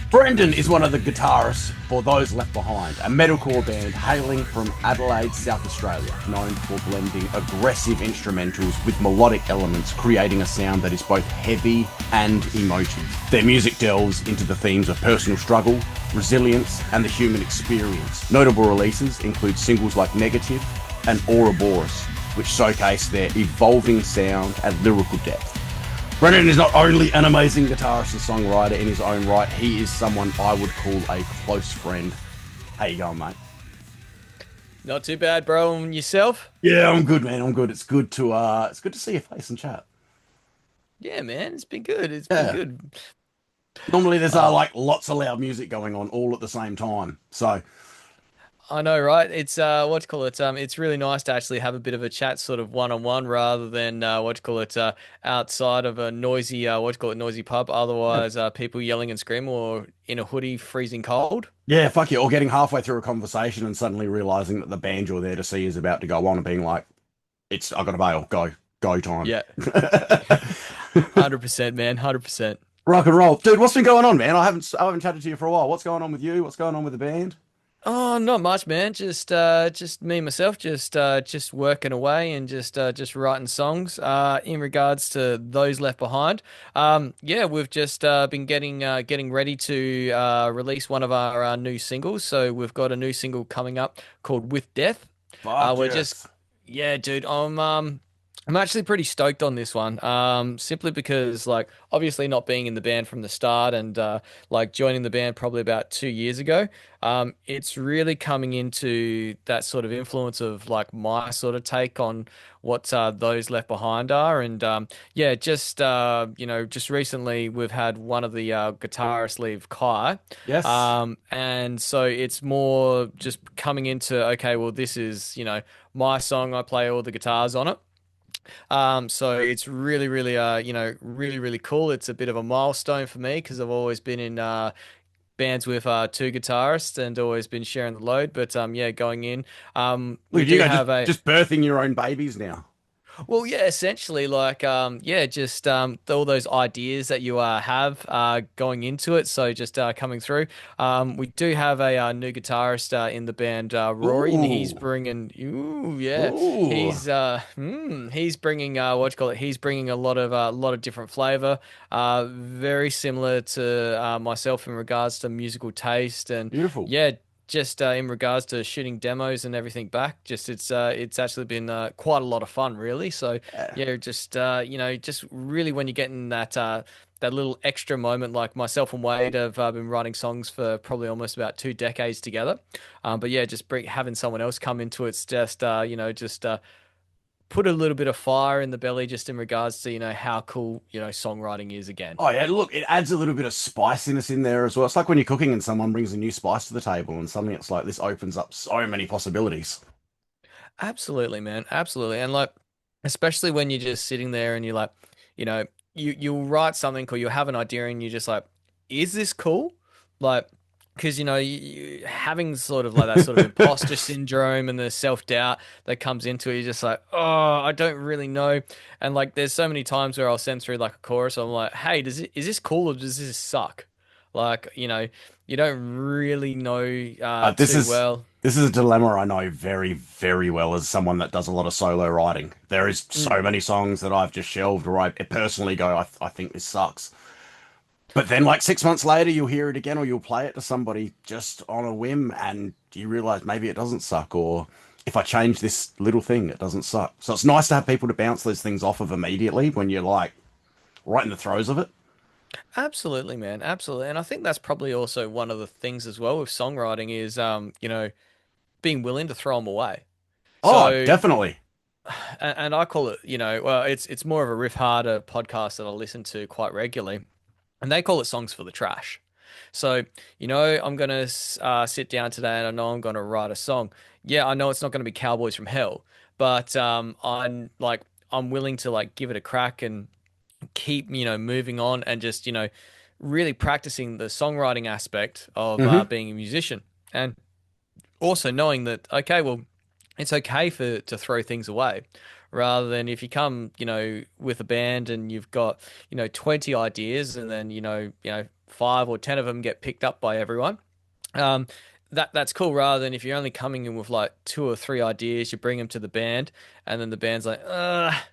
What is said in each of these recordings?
Brenden is one of the guitarists for Those Left Behind, a metalcore band hailing from Adelaide, South Australia, known for blending aggressive instrumentals with melodic elements, creating a sound that is both heavy and emotive. Their music delves into the themes of personal struggle, resilience, and the human experience. Notable releases include singles like Negative and Ouroboros, which showcase their evolving sound and lyrical depth. Brenden is not only an amazing guitarist and songwriter in his own right, he is someone I would call a close friend. How you going, mate? Not too bad, bro. And yourself? Yeah, I'm good, man. I'm good. It's good to see your face and chat. Yeah, man. It's been good. It's been Yeah. good. Normally there's Uh, like lots of loud music going on all at the same time. So I know, right? It's what do you call it? It's really nice to actually have a bit of a chat, sort of one on one, rather than what do you call it? Outside of a noisy, what do you call it? Noisy pub. yeah, Otherwise, people yelling and screaming, or in a hoodie, freezing cold. yeah, fuck you. Or getting halfway through a conversation and suddenly realizing that the band you're there to see is about to go on and being like, it's I gotta bail. Go time. Yeah, 100%, man. 100%. Rock and roll. Dude, what's been going on, man? I haven't chatted to you for a while. What's going on with you? What's going on with the band? Oh, not much, man. Just me myself, just working away and just writing songs. In regards to Those Left Behind, yeah, we've just been getting ready to release one of our new singles. So we've got a new single coming up called "With Death." Fuck We're just, yes. yeah, dude. I'm actually pretty stoked on this one. Simply because like obviously not being in the band from the start and like joining the band probably about 2 years ago. It's really coming into that sort of influence of like my sort of take on what those left behind are. And yeah, just just recently we've had one of the guitarists leave, Kai. Yes. And so it's more just coming into, okay, well, this is, my song. I play all the guitars on it. So it's really, really, really, really cool. It's a bit of a milestone for me because I've always been in bands with two guitarists and always been sharing the load. But yeah, going in, Look we at you do go, just have a just birthing your own babies now. well, yeah, essentially, like, yeah, just all those ideas that you have going into it. So just coming through. We do have a new guitarist in the band, Rory, and he's Ooh. bringing, ooh, yeah, Ooh. he's bringing what do you call it? He's bringing a lot of different flavor. Very similar to myself in regards to musical taste and Beautiful. yeah, just in regards to shooting demos and everything back, just it's actually been quite a lot of fun, really. So Yeah. yeah, just just really when you're getting that little extra moment, like myself and Wade have been writing songs for probably almost about 2 decades together. But yeah, just having someone else come into it's just just put a little bit of fire in the belly, just in regards to how cool songwriting is again. Oh yeah, look, it adds a little bit of spiciness in there as well. It's like when you're cooking and someone brings a new spice to the table and suddenly it's like this opens up so many possibilities. Absolutely, man. Absolutely. And like, especially when you're just sitting there and you're like, you'll write something or you'll have an idea and you're just like, is this cool? Like, because having sort of like that sort of imposter syndrome and the self-doubt that comes into it, you're just like, oh, I don't really know. And like, there's so many times where I'll send through like a chorus. I'm like, hey, is this cool or does this suck? Like, you don't really know This too is well. this is a dilemma I know very, very well as someone that does a lot of solo writing. There is so Mm. many songs that I've just shelved where I personally go, I think this sucks. But then, like 6 months later, you'll hear it again, or you'll play it to somebody just on a whim, and you realize maybe it doesn't suck, or if I change this little thing, it doesn't suck. So it's nice to have people to bounce those things off of immediately when you're like right in the throes of it. Absolutely, man. Absolutely. And I think that's probably also one of the things as well with songwriting is, being willing to throw them away. Oh, So, definitely. and I call it, well, it's more of a riff harder podcast that I listen to quite regularly, and they call it songs for the trash. So, I'm gonna sit down today and I know I'm gonna write a song. Yeah, I know it's not gonna be Cowboys from Hell, but I'm willing to like give it a crack and keep moving on and just really practicing the songwriting aspect of Hmm. being a musician and also knowing that okay, well, it's okay for to throw things away rather than if you come, with a band and you've got, 20 ideas and then, 5 or 10 of them get picked up by everyone. Um, that's cool rather than if you're only coming in with like 2 or 3 ideas, you bring them to the band and then the band's like,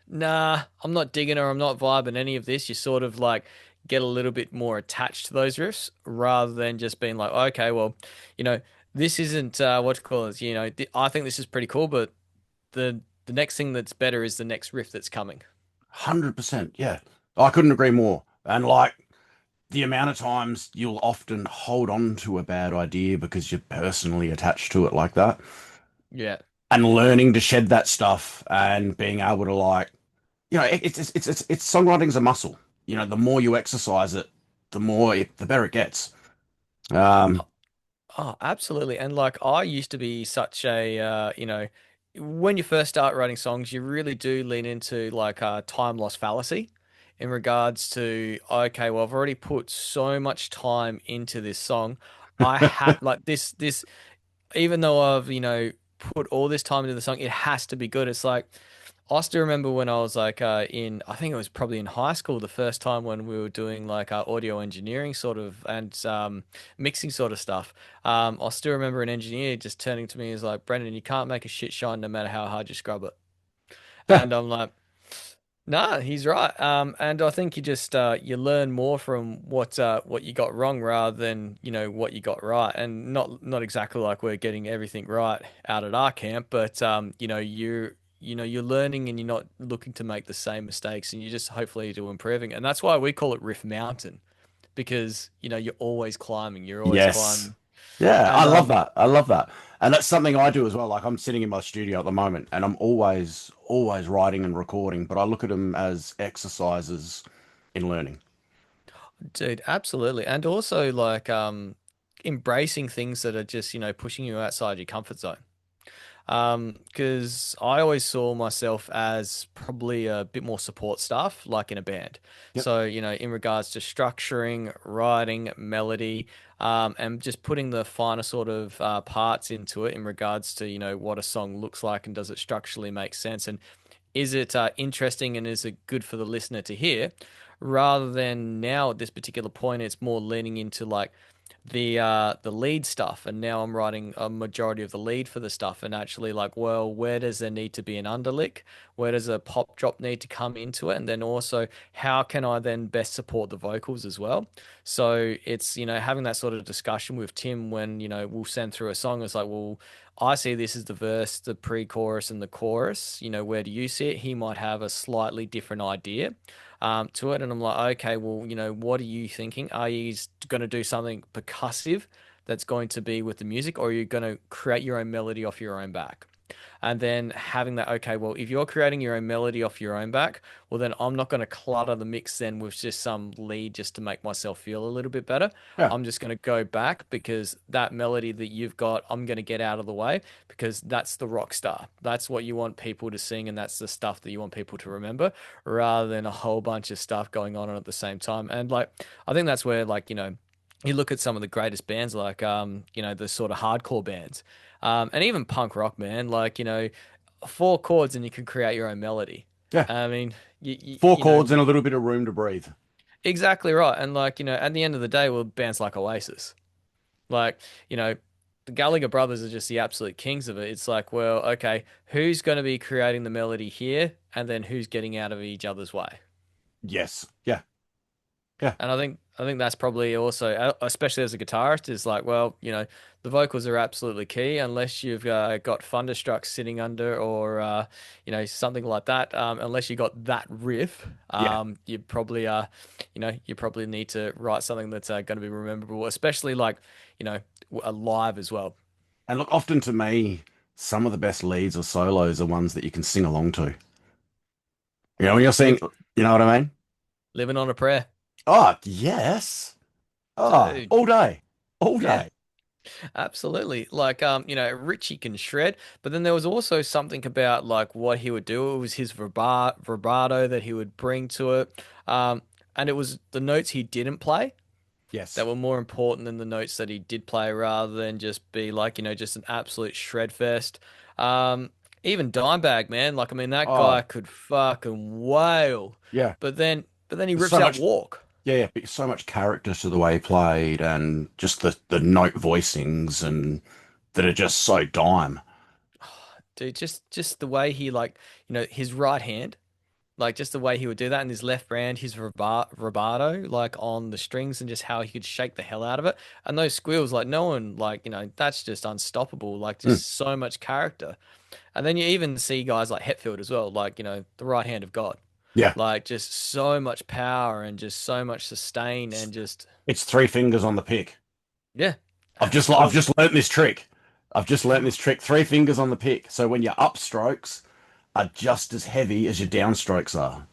nah, I'm not digging or I'm not vibing any of this. You sort of like get a little bit more attached to those riffs rather than just being like, okay, well, you know, this isn't what you call it. I think this is pretty cool, but the next thing that's better is the next riff that's coming. 100%. Yeah. I couldn't agree more. And like the amount of times you'll often hold on to a bad idea because you're personally attached to it like that. Yeah. And learning to shed that stuff and being able to like, it's songwriting's a muscle. The more you exercise it, the better it gets. Um, Oh, absolutely. And like I used to be such a when you first start writing songs, you really do lean into like time loss fallacy in regards to, okay, well, I've already put so much time into this song. I have like this even though I've, put all this time into the song, it has to be good. It's like I still remember when I was like I think it was probably in high school, the first time when we were doing like audio engineering sort of and mixing sort of stuff. I still remember an engineer just turning to me and was like, Brendan, you can't make a shit shine no matter how hard you scrub it. yeah, And I'm like, nah, he's right. And I think you just you learn more from what you got wrong rather than what you got right, and not exactly like we're getting everything right out at our camp, but you're learning and you're not looking to make the same mistakes, and you just hopefully do improving, and that's why we call it Riff Mountain because you're always climbing, you're always yes. climbing, Yeah, I and love that. I love that. And that's something I do as well. Like I'm sitting in my studio at the moment and I'm always writing and recording, but I look at them as exercises in learning. dude, absolutely, and also like embracing things that are just pushing you outside your comfort zone. Because I always saw myself as probably a bit more support staff, like in a band. Yep. So, in regards to structuring, writing, melody, and just putting the finer sort of parts into it in regards to, what a song looks like and does it structurally make sense and is it interesting and is it good for the listener to hear? Rather than now at this particular point, it's more leaning into like the lead stuff, and now I'm writing a majority of the lead for the stuff, and actually like, well, where does there need to be an underlick? Where does a pop drop need to come into it? And then also, how can I then best support the vocals as well? So it's having that sort of discussion with Tim when we'll send through a song. It's like, well, I see this as the verse, the pre-chorus, and the chorus. Where do you see it? He might have a slightly different idea to it. And I'm like, okay, well, what are you thinking? Are you going to do something percussive that's going to be with the music, or are you going to create your own melody off your own back? And then having that, okay, well, if you're creating your own melody off your own back, well, then I'm not going to clutter the mix then with just some lead just to make myself feel a little bit better. Yeah. I'm just going to go back because that melody that you've got, I'm going to get out of the way because that's the rock star. That's what you want people to sing, and that's the stuff that you want people to remember rather than a whole bunch of stuff going on at the same time. And like, I think that's where, like, you look at some of the greatest bands, like, the sort of hardcore bands, and even punk rock, man, like, 4 chords and you can create your own melody. Yeah. I mean, Four chords and a little bit of room to breathe. exactly right. And like, at the end of the day, well, bands like Oasis, like, the Gallagher brothers are just the absolute kings of it. It's like, well, okay, who's going to be creating the melody here, and then who's getting out of each other's way? Yes. Yeah. Yeah. And I think that's probably also, especially as a guitarist, is like, well, the vocals are absolutely key unless you've got Thunderstruck sitting under or something like that. Unless you got that riff, Yeah. you probably you probably need to write something that's going to be rememberable, especially like alive as well. And look, often to me, some of the best leads or solos are ones that you can sing along to. When you're singing, Live, you know what I mean? living on a prayer, Oh, yes. Oh, dude. all day. All Yeah. day. Absolutely. Like, Richie can shred, but then there was also something about like what he would do. It was his vibrato that he would bring to it. And it was the notes he didn't play Yes. that were more important than the notes that he did play rather than just be like, just an absolute shred fest. Even Dimebag, man. Like, I mean, that guy Oh, could fucking wail. yeah. But then he There's rips so out much, Walk. yeah, but so much character to the way he played, and just the note voicings, and that are just so dime. Dude, just the way he like, his right hand, like just the way he would do that, and his left hand, his rubato, like on the strings, and just how he could shake the hell out of it. And those squeals, like no one, like that's just unstoppable. Like Mm, just so much character. And then you even see guys like Hetfield as well, like the right hand of God, yeah, like just so much power and just so much sustain and just it's three fingers on the pick. yeah, I've absolutely. just learnt this trick. I've just learnt this trick. Three fingers on the pick. So when your upstrokes are just as heavy as your downstrokes are.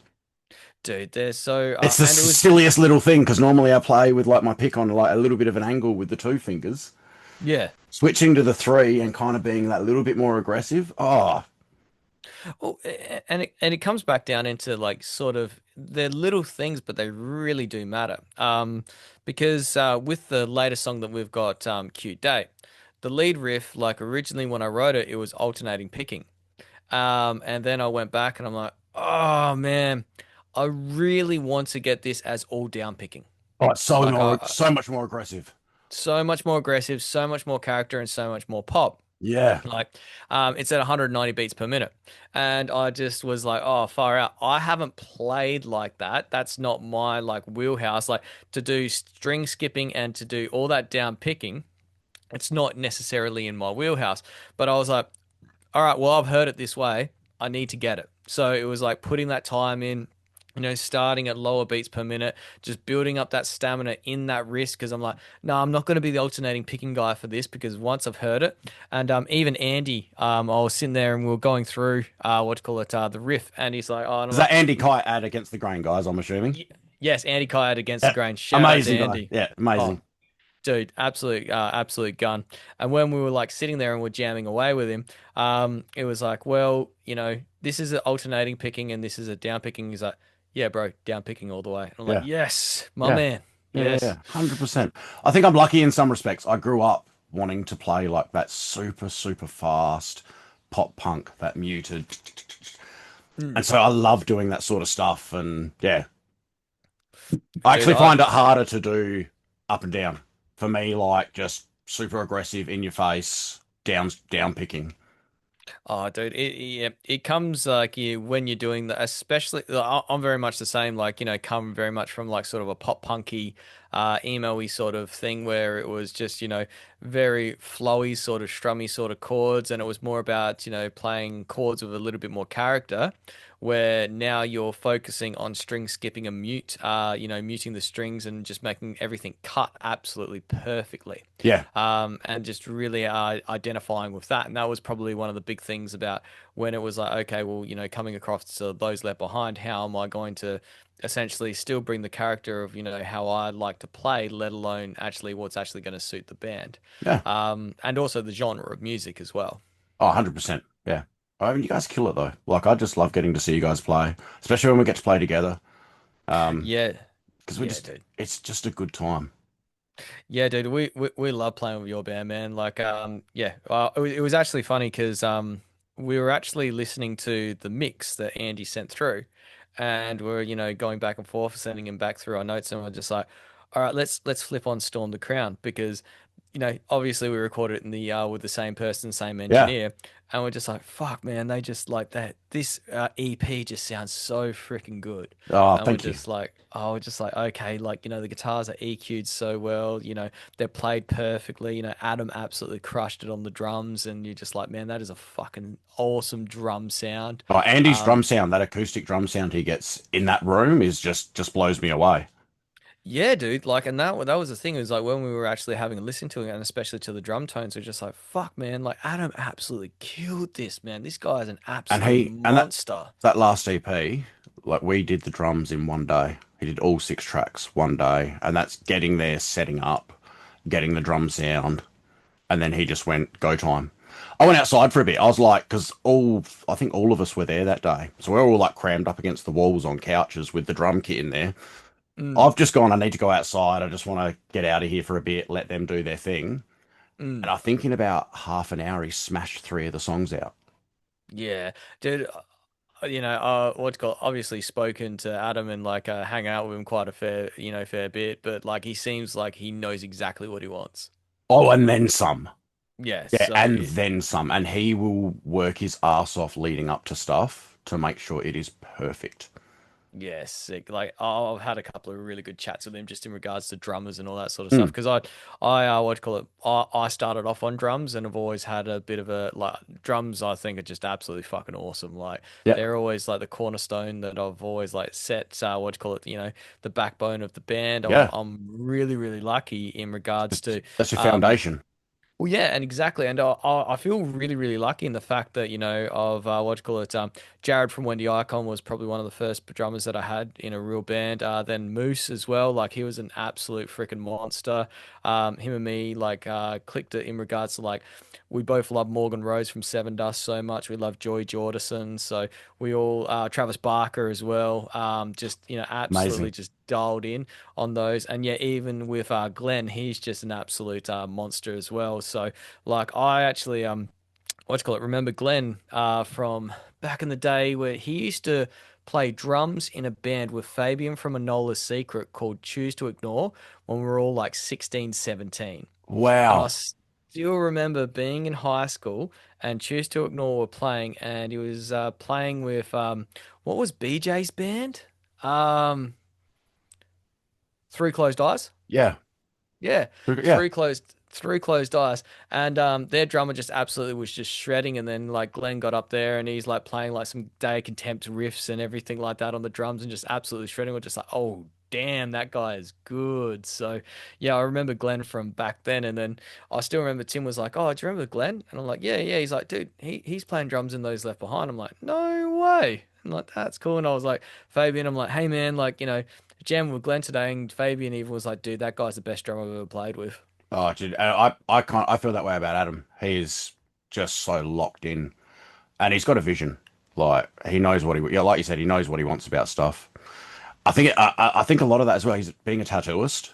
Dude, they're so It's the and it was silliest little thing because normally I play with like my pick on like a little bit of an angle with the two fingers. yeah. Switching to the three and kind of being that little bit more aggressive. Oh, Well, and it comes back down into like sort of they're little things, but they really do matter. Because with the latest song that we've got, "Cute Date," the lead riff, like originally when I wrote it, it was alternating picking. And then I went back and I'm like, oh man, I really want to get this as all down picking. oh, it's Like so much more aggressive. so much more aggressive, so much more character, and so much more pop. Yeah. Like, it's at 190 beats per minute. And I just was like, oh, far out. I haven't played like that. That's not my like wheelhouse. Like to do string skipping and to do all that down picking, it's not necessarily in my wheelhouse. But I was like, all right, well, I've heard it this way. I need to get it. So it was like putting that time in, starting at lower beats per minute, just building up that stamina in that wrist. Because I'm like, no, I'm not going to be the alternating picking guy for this because once I've heard it, and even Andy, I was sitting there and we were going through what to call it, the riff, and he's like, oh, and I'm Is that like, Andy Kite ad against the grain, guys? I'm assuming. Yes, Andy Kayat against the Yeah. grain. Shout out to Amazing guy. Andy. Yeah, Oh, amazing. dude, absolute gun. And when we were like sitting there and we're jamming away with him, it was like, well, this is an alternating picking and this is a down picking. He's like, yeah, bro, down picking all the way. And I'm like, Yeah. yes, my Yeah. man, Yeah. yes. 100%. I think I'm lucky in some respects. I grew up wanting to play like that super, super fast pop punk, that muted. Mm. And so I love doing that sort of stuff. And yeah, I Dude, actually find it harder to do up and down. For me, like just super aggressive in your face, down picking. Oh, dude, yeah, it comes like when you're doing that, especially I'm very much the same. Like come very much from like sort of a pop punky, emo-y sort of thing where it was just very flowy sort of strummy sort of chords, and it was more about playing chords with a little bit more character. Where now you're focusing on string skipping and muting the strings and just making everything cut absolutely perfectly, Yeah. and just really identifying with that. And that was probably one of the big things about when it was like, okay, well, coming across to those left behind, how am I going to essentially still bring the character of, how I like to play, let alone actually what's actually going to suit the band, Yeah. and also the genre of music as well. Oh, 100%. Yeah. I mean, you guys kill it though. Like, I just love getting to see you guys play, especially when we get to play together. Yeah, Because yeah, dude. it's just a good time. Yeah, dude, we love playing with your band, man. Like, yeah, it was actually funny because we were actually listening to the mix that Andy sent through, and we're going back and forth, sending him back through our notes, and we're just like, all right, let's flip on Storm the Crown because obviously we recorded it in the with the same person, same Yeah. engineer, and we're just like, fuck, man, they just like that. This EP just sounds so freaking good, Oh, and we're thank you. just like, oh, we're just like, okay, like the guitars are EQ'd so well, they're played perfectly. Adam absolutely crushed it on the drums, and you're just like, man, that is a fucking awesome drum sound. Oh, Andy's drum Um, sound, that acoustic drum sound he gets in that room is just blows me away. Yeah, dude. Like, and that was the thing. It was like when we were actually having a listen to it, and especially to the drum tones, we're just like, "Fuck, man!" Like, Adam absolutely killed this, man. This guy is an And absolute monster. that last EP, like we did the drums in one day. He did all six tracks one day, and that's getting there, setting up, getting the drum sound, and then he just went go time. I went outside for a bit. I was like, because I think all of us were there that day, so we're all like crammed up against the walls on couches with the drum kit in there. Mm, I've just gone, I need to go outside. I just want to get out of here for a bit, let them do their thing. And mm. I think in about half an hour, he smashed three of the songs out. Yeah, dude. What's called obviously spoken to Adam and like hang out with him quite a fair bit, but like he seems like he knows exactly what he wants. Oh, and then some. Yeah, Yeah, so and then some. And he will work his ass off leading up to stuff to make sure it is perfect. yeah, sick. Like I've had a couple of really good chats with him just in regards to drummers and all that sort of stuff. Mm, Because what do you call it? I started off on drums and I've always had a bit of a like drums. I think are just absolutely fucking awesome. Like yeah, they're always like the cornerstone that I've always like set. What do you call it? The backbone of the band. I'm yeah. I'm really really lucky in regards to That's your um foundation. well, yeah, and exactly, and I feel really, really lucky in the fact that of what do you call it, Jared from Wendy Icon was probably one of the first drummers that I had in a real band. Then Moose as well, like he was an absolute freaking monster. Him and me like clicked it in regards to like we both love Morgan Rose from Seven Dust so much. We love Joey Jordison, so we all Travis Barker as well. Just absolutely Amazing. just dialed in on those. And yeah, even with Glenn, he's just an absolute monster as well. So like I actually what do you call it? Remember Glenn from back in the day where he used to play drums in a band with Fabian from Anola's Secret called Choose to Ignore when we were all like 16, 17. And I Wow. still remember being in high school and Choose to Ignore were playing and he was playing with what was BJ's band? Um Three Closed Eyes. Yeah. Yeah, Yeah. three closed eyes, and their drummer just absolutely was just shredding, and then like Glenn got up there and he's like playing like some Day of Contempt riffs and everything like that on the drums and just absolutely shredding. We're just like, oh damn, that guy is good. So yeah, I remember Glenn from back then, and then I still remember Tim was like, oh, do you remember Glenn? And I'm like, yeah, yeah. He's like, dude, he's playing drums in those Left Behind. I'm like, no way. I'm like, that's cool. And I was like, Fabian, I'm like, hey man, like jamming with Glenn today, and Fabian even was like, "Dude, that guy's the best drummer I've ever played with." Oh, dude, I can't. I feel that way about Adam. He is just so locked in, and he's got a vision. Like he knows what he, yeah, like you said, he knows what he wants about stuff. I think a lot of that as well. He's being a tattooist.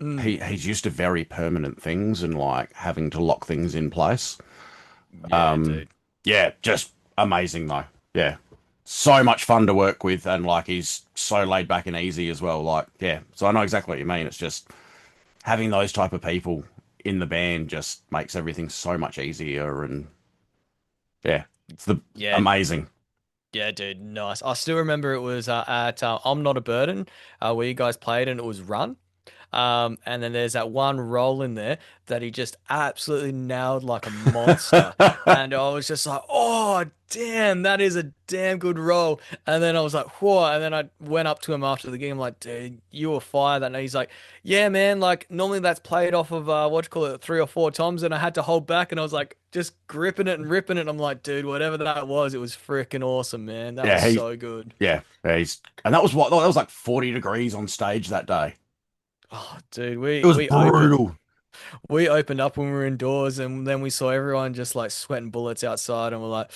Mm. He's used to very permanent things and like having to lock things in place. Yeah, dude. Yeah, just amazing though. Yeah, so much fun to work with, and like he's so laid back and easy as well. Like, yeah, so I know exactly what you mean. It's just having those type of people in the band just makes everything so much easier, and yeah, it's the Yeah, amazing. yeah, dude. Nice. I still remember it was at I'm Not a Burden, where you guys played, and it was Run. And then there's that one roll in there that he just absolutely nailed like a monster. And I was just like, oh, damn, that is a damn good roll. And then I was like, whoa. And then I went up to him after the game, like, dude, you were fire that night. He's like, yeah, man, like normally that's played off of what do you call it, three or four toms. And I had to hold back and I was like, just gripping it and ripping it. I'm like, dude, whatever that was, it was freaking awesome, man. That was Yeah, so good. he's and that was what that was like 40 degrees on stage that day. Oh, dude, It was brutal. we opened up when we were indoors, and then we saw everyone just like sweating bullets outside, and we're like,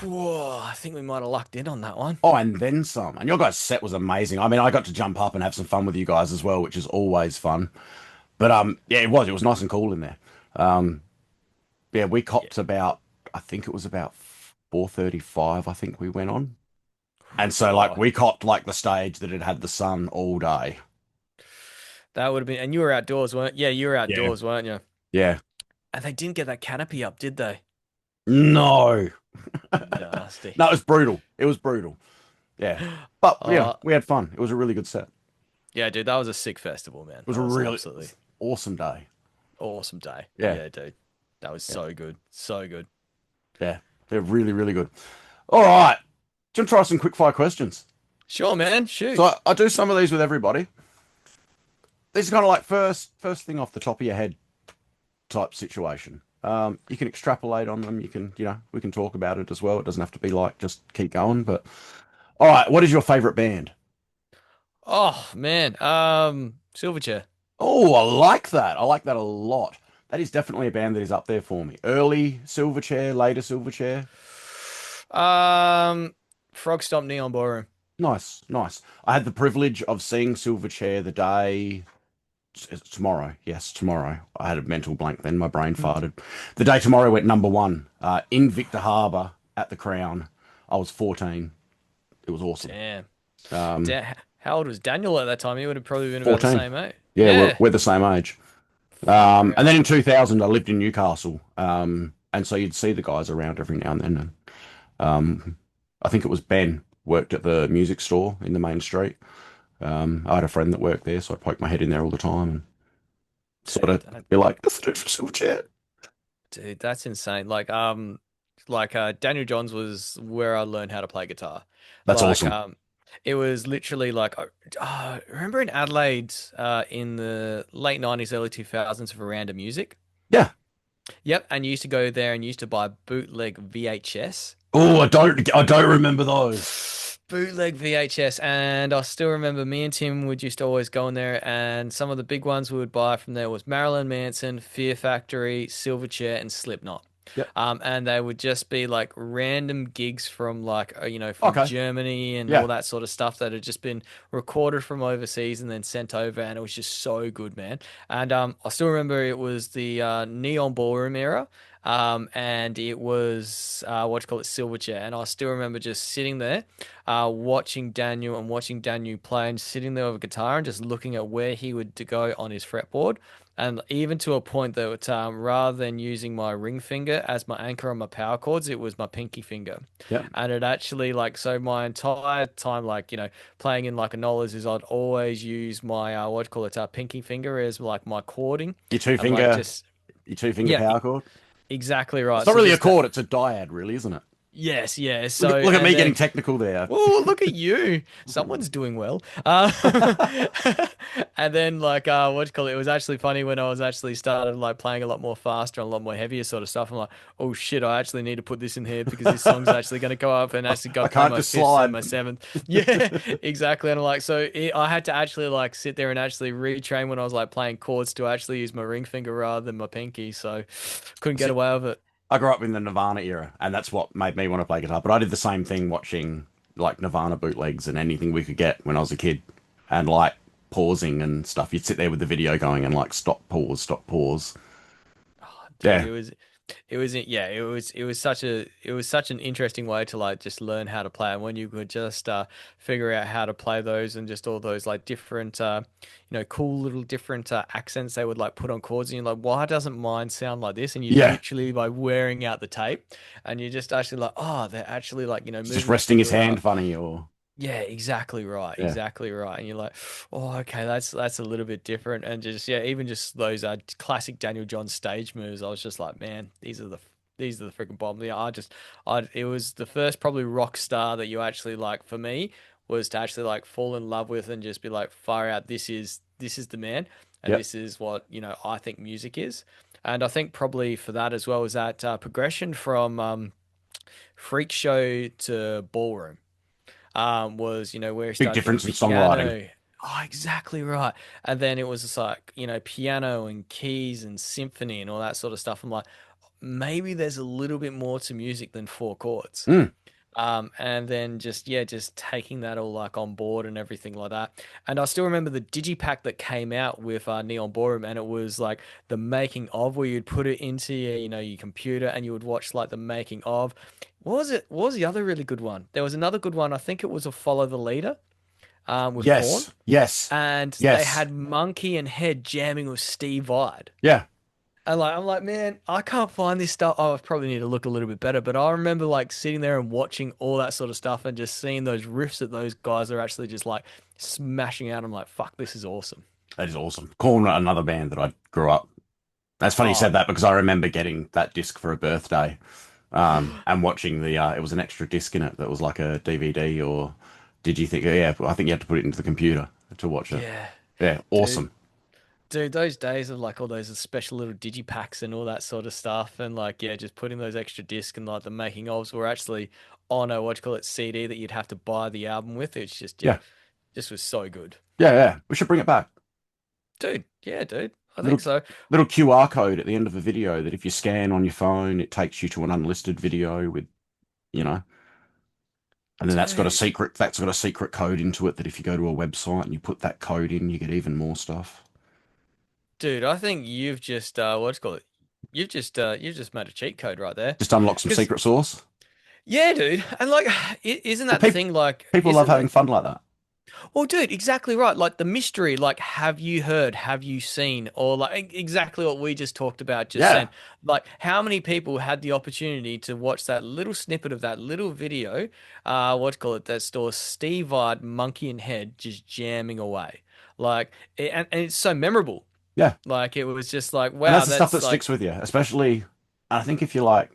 "Whoa, I think we might have lucked in on that one." Oh, and then some. And your guys' set was amazing. I mean, I got to jump up and have some fun with you guys as well, which is always fun. But yeah, it was nice and cool in there. Um, yeah, we Yeah. copped about I think it was about 4:35, I think we went on. And so like Whoa, we copped like the stage that had had the sun all day. that would have been. And you were outdoors, weren't? Yeah, you were Yeah. outdoors, weren't you? Yeah. And they didn't get that canopy up, did they? No. Nasty. No, it was brutal. It was brutal. Yeah. But yeah, Uh, we had fun. It was a really good set. It yeah, dude, that was a sick festival, man. was That a was really absolutely awesome day. awesome day. Yeah. Yeah, dude, that was Yeah. so good, so good. Yeah. They're really, really good. All right. Do you want to try some quick fire questions? Sure, man, So shoot. I do some of these with everybody. These are kind of like first thing off the top of your head type situation. You can extrapolate on them. You can, we can talk about it as well. It doesn't have to be like just keep going. But all right, what is your favorite band? Oh man, Silverchair. Oh, I like that. I like that a lot. That is definitely a band that is up there for me. Early Silverchair, later Silverchair. Um, Frog Stomp Neon Ballroom. Nice, nice. I had the privilege of seeing Silverchair the day it's tomorrow. Yes, tomorrow. I had a mental blank then. My brain farted. The day tomorrow went number one in Victor Harbor. at the Crown. I was 14. It was awesome. Damn. Um, How old was Daniel at that time? He would have probably been about the 14. same age. Yeah, we're, Yeah. we're the same age. Far And out. then in 2000, I lived in Newcastle. And so you'd see the guys around every now and then. And, I think it was Ben worked at the music store in the main street. I had a friend that worked there, so I'd poke my head in there all the time and sort Dude, of be like, "Let's do it for Silverchair." dude, that's insane. Daniel Johns was where I learned how to play guitar. That's Like, awesome. it was literally like, remember in Adelaide, in the late 90s, early 2000s for Random Music? Yeah. Yep, and you used to go there and you used to buy bootleg VHS. Oh, I don't remember those. Bootleg VHS, and I still remember me and Tim would used to always go in there, and some of the big ones we would buy from there was Marilyn Manson, Fear Factory, Silverchair, and Slipknot. Yep. And they would just be like random gigs from from Okay. Germany and all Yeah. that sort of stuff that had just been recorded from overseas and then sent over, and it was just so good, man. And I still remember it was the Neon Ballroom era. And it was what you call it, Silverchair, and I still remember just sitting there watching Daniel play and sitting there with a guitar and just looking at where he would to go on his fretboard. And even to a point that rather than using my ring finger as my anchor on my power chords, it was my pinky finger. Yep. And it actually so my entire time playing in like a Nollas is I'd always use my what do you call it, pinky finger as like my chording Your two and like finger, just your two finger yeah, power chord. exactly It's right. not So really a just chord; it's a dyad, really, isn't it? yes, yeah. Look So at look at and me getting then technical there. oh, look at you. Someone's doing well. And then what do you call it? It was actually funny when I was actually started like playing a lot more faster and a lot more heavier sort of stuff. I'm like, oh shit, I actually need to put this in here because this song's actually going to go up and actually got I to play can't my just fifths and slide. my seventh. Yeah, exactly. And I'm like, I had to actually like sit there and actually retrain when I was like playing chords to actually use my ring finger rather than my pinky. So couldn't get See, away with it. I grew up in the Nirvana era, and that's what made me want to play guitar. But I did the same thing watching like Nirvana bootlegs and anything we could get when I was a kid, and like pausing and stuff. You'd sit there with the video going and like stop, pause. Dude, Yeah, it was such an interesting way to like just learn how to play, and when you could just figure out how to play those and just all those like different cool little different accents they would like put on chords, and you're like, why doesn't mine sound like this? And you yeah. literally by wearing out the tape, and you're just actually like, oh, they're actually like He's just moving the resting his finger hand up. funny, or Yeah, exactly right. yeah, Exactly right. And you're like, oh, okay, that's a little bit different. And just yeah, even just those classic Daniel John stage moves, I was just like, man, these are the freaking bombs. Yeah, I it was the first probably rock star that you actually like for me was to actually like fall in love with and just be like, far out, this is the man, and yep, this is what I think music is. And I think probably for that as well is that progression from freak show to ballroom was where he big started getting difference in songwriting. piano. Oh, exactly right. And then it was just like piano and keys and symphony and all that sort of stuff. I'm like, maybe there's a little bit more to music than four chords. Mm, And then just yeah, just taking that all like on board and everything like that. And I still remember the digipack that came out with Neon Ballroom, and it was like the making of, where you'd put it into your computer and you would watch like the making of. What was it? What was the other really good one? There was another good one. I think it was a Follow the Leader, with Corn, yes, yes, and they yes, had Monkey and Head jamming with Steve Vai. yeah. And I'm like, man, I can't find this stuff. Oh, I probably need to look a little bit better. But I remember like sitting there and watching all that sort of stuff and just seeing those riffs that those guys are actually just like smashing out. I'm like, fuck, this is awesome. That is awesome. Corn, another band that I grew up. That's funny you Oh, said that because I remember getting that disc for a birthday, and watching the. It was an extra disc in it that was like a DVD, or did you think? Yeah, I think you had to put it into the computer to watch it. yeah, Yeah, dude. awesome. Dude, those days of like all those special little digipacks and all that sort of stuff, and like yeah, just putting those extra discs and like the making ofs were actually on a what you call it CD that you'd have to buy the album with. It's just yeah, Yeah, just was so good, yeah. We should bring it back. dude. Yeah, dude, I think Little so, little QR code at the end of a video that if you scan on your phone, it takes you to an unlisted video with, you know, and then dude. that's got a secret code into it that if you go to a website and you put that code in, you get even more stuff. Dude, I think you've just what's it called? You've just made a cheat code right there. Just unlock some Because secret sauce. Yeah, dude. And like, isn't Well, that the thing? Like, people love isn't having that? fun like that. Well, dude, exactly right. Like the mystery, like, have you heard? Have you seen? Or like exactly what we just talked about just Yeah, then. Like, how many people had the opportunity to watch that little snippet of that little video? What do you call it? That store Steve-eyed monkey and head just jamming away. Like, and it's so memorable. yeah. Like, it was just like, And wow, that's the stuff that's that like, sticks with you, especially. And I think if you like,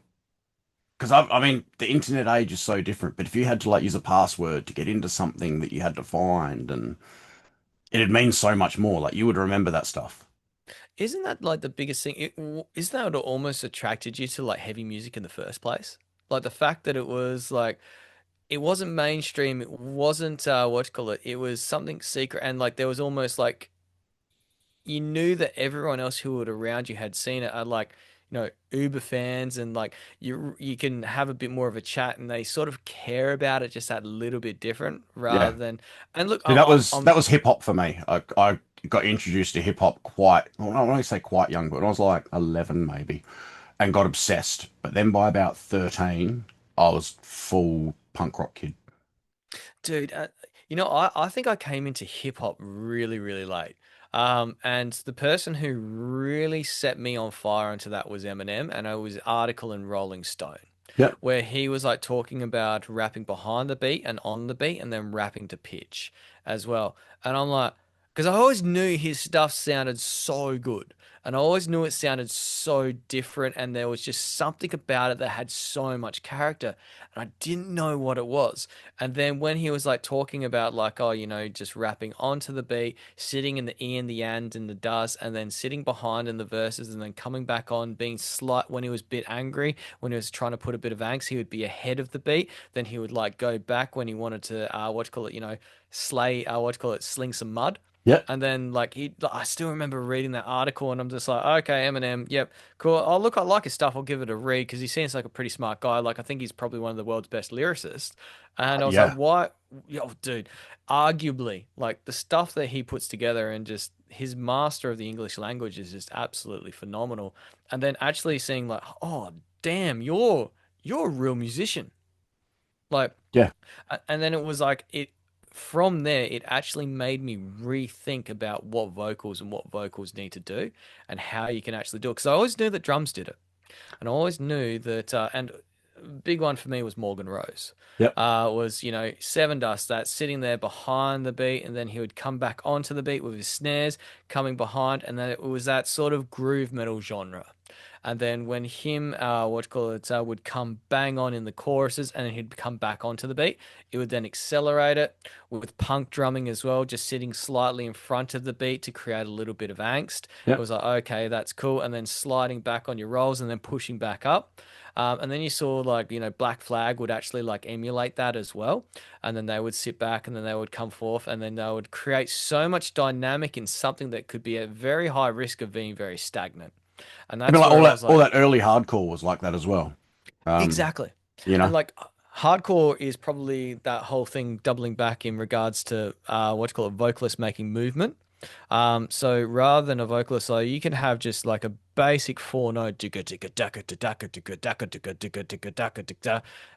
because I mean, the internet age is so different. But if you had to like use a password to get into something that you had to find, and it'd mean so much more. Like you would remember that stuff. isn't that like the biggest thing? Isn't that what almost attracted you to like heavy music in the first place? Like the fact that it was like it wasn't mainstream. It wasn't what do you call it? It was something secret, and like there was almost like you knew that everyone else who was around you had seen it. Are like Uber fans, and like you can have a bit more of a chat, and they sort of care about it just that little bit different Yeah. rather than. And look, See, I'm that was hip hop for me. I got introduced to hip hop quite, well, I don't want to say quite young, but when I was like 11 maybe, and got obsessed. But then by about 13, I was full punk rock kid. dude. I think I came into hip hop really, really late. And the person who really set me on fire into that was Eminem, and it was an article in Rolling Stone Yep. where he was like talking about rapping behind the beat and on the beat, and then rapping to pitch as well. And I'm like, because I always knew his stuff sounded so good, and I always knew it sounded so different, and there was just something about it that had so much character, and I didn't know what it was. And then when he was like talking about like, oh, just rapping onto the beat, sitting in the E and the and and the does, and then sitting behind in the verses, and then coming back on, being slight when he was a bit angry, when he was trying to put a bit of angst, he would be ahead of the beat. Then he would like go back when he wanted to, what do you call it, slay, what do you call it, sling some mud. Yep. And then I still remember reading that article, and I'm just like, okay, Eminem, yep, cool. Oh, look, I like his stuff. I'll give it a read because he seems like a pretty smart guy. Like I think he's probably one of the world's best lyricists. And I was like, Yeah. why, yo, dude, arguably, like the stuff that he puts together and just his master of the English language is just absolutely phenomenal. And then actually seeing like, oh, damn, you're a real musician. Like, Yeah. and then it was like it from there, it actually made me rethink about what vocals and what vocals need to do and how you can actually do it. Because I always knew that drums did it. And I always knew that, and a big one for me was Morgan Rose. Yep. Was, Seven Dust, that sitting there behind the beat, and then he would come back onto the beat with his snares coming behind, and then it was that sort of groove metal genre. And then when him, what you call it, would come bang on in the choruses, and then he'd come back onto the beat, it would then accelerate it with punk drumming as well, just sitting slightly in front of the beat to create a little bit of angst. It Yep. was like, okay, that's cool. And then sliding back on your rolls and then pushing back up. And then you saw like, Black Flag would actually like emulate that as well. And then they would sit back and then they would come forth and then they would create so much dynamic in something that could be at very high risk of being very stagnant. And I mean, that's like where I was all like, that early hardcore was like that as well. Um, exactly. you And know. like hardcore is probably that whole thing doubling back in regards to what you call it, vocalist making movement. So rather than a vocalist, so you can have just like a basic four note,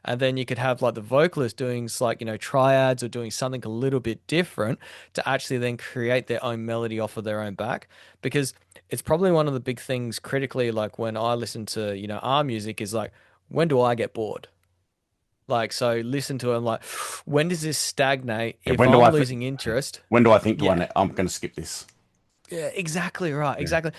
and then you could have like the vocalist doing like triads or doing something a little bit different to actually then create their own melody off of their own back. Because it's probably one of the big things critically, like when I listen to our music, is like when do I get bored? Like, so listen to it. I'm like, when does this stagnate? Yeah, If I'm losing interest, when do I think yeah, I'm going to skip this? yeah, exactly right, Yeah. exactly.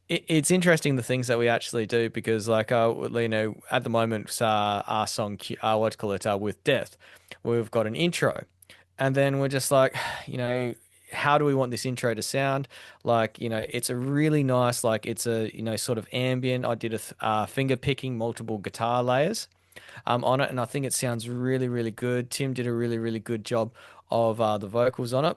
It's interesting the things that we actually do because, like, at the moment, our song, what do you call it, with Death, we've got an intro, and then we're just like, you know. How do we want this intro to sound? Like, it's a really nice, like, it's a, sort of ambient. I did a finger picking multiple guitar layers on it, and I think it sounds really, really good. Tim did a really, really good job of the vocals on it.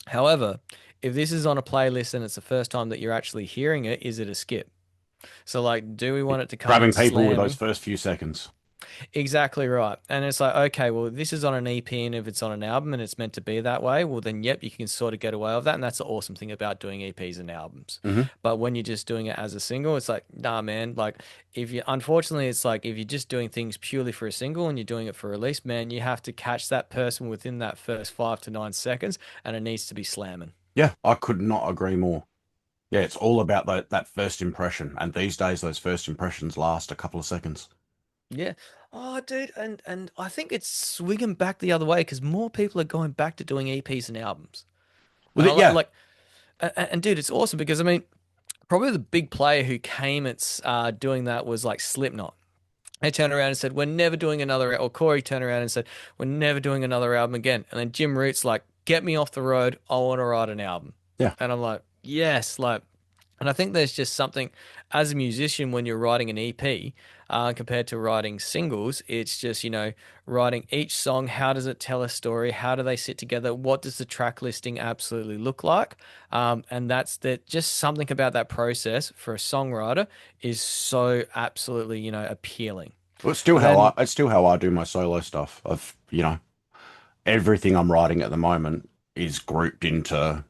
However, if this is on a playlist and it's the first time that you're actually hearing it, is it a skip? So, like, do we want it to come in Grabbing people with those slamming? first few seconds. Exactly right. And it's like, okay, well, this is on an EP, and if it's on an album and it's meant to be that way, well, then, yep, you can sort of get away with that. And that's the awesome thing about doing EPs and albums. Hmm. But when you're just doing it as a single, it's like, nah, man, like, if you, unfortunately, it's like, if you're just doing things purely for a single and you're doing it for release, man, you have to catch that person within that first 5 to 9 seconds, and it needs to be slamming. Yeah, I could not agree more. Yeah, it's all about that first impression. And these days, those first impressions last a couple of seconds. Yeah. Oh, dude, and I think it's swinging back the other way because more people are going back to doing EPs and albums. With And I it, yeah, and dude, it's awesome because I mean, probably the big player who came at doing that was like Slipknot. They turned around and said, "We're never doing another." Or Corey turned around and said, "We're never doing another album again." And then Jim Root's like, "Get me off the road. I want to write an album." yeah. And I'm like, "Yes!" Like, and I think there's just something as a musician when you're writing an EP compared to writing singles. It's just, writing each song. How does it tell a story? How do they sit together? What does the track listing absolutely look like? And that's that. Just something about that process for a songwriter is so absolutely, appealing. Well, it's still how Then, I do my solo stuff. Everything I'm writing at the moment is grouped into,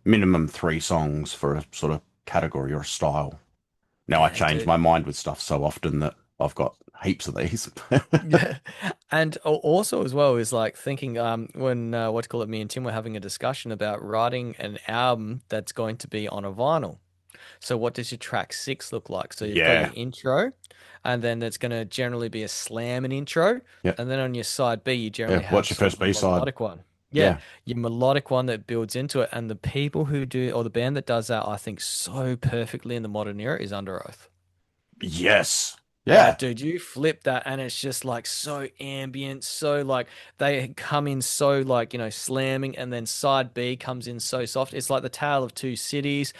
minimum three songs for a sort of category or a style. Now I yeah, change dude. my mind with stuff so often that I've got heaps of these. Yeah. And also as well is like thinking when what do you call it, me and Tim were having a discussion about writing an album that's going to be on a vinyl. So what does your track six look like? So you've got Yeah. your intro, and then there's going to generally be a slam and intro, Yeah. and then on your side B you Yeah. generally have What's your sort first of a B-side? melodic one. Yeah, Yeah. your melodic one that builds into it, and the people who do or the band that does that, I think so perfectly in the modern era is Under Oath. Yes. Oh, Yeah. dude, you flip that and it's just like so ambient, so like they come in so like, slamming, and then side B comes in so soft. It's like the Tale of Two Cities.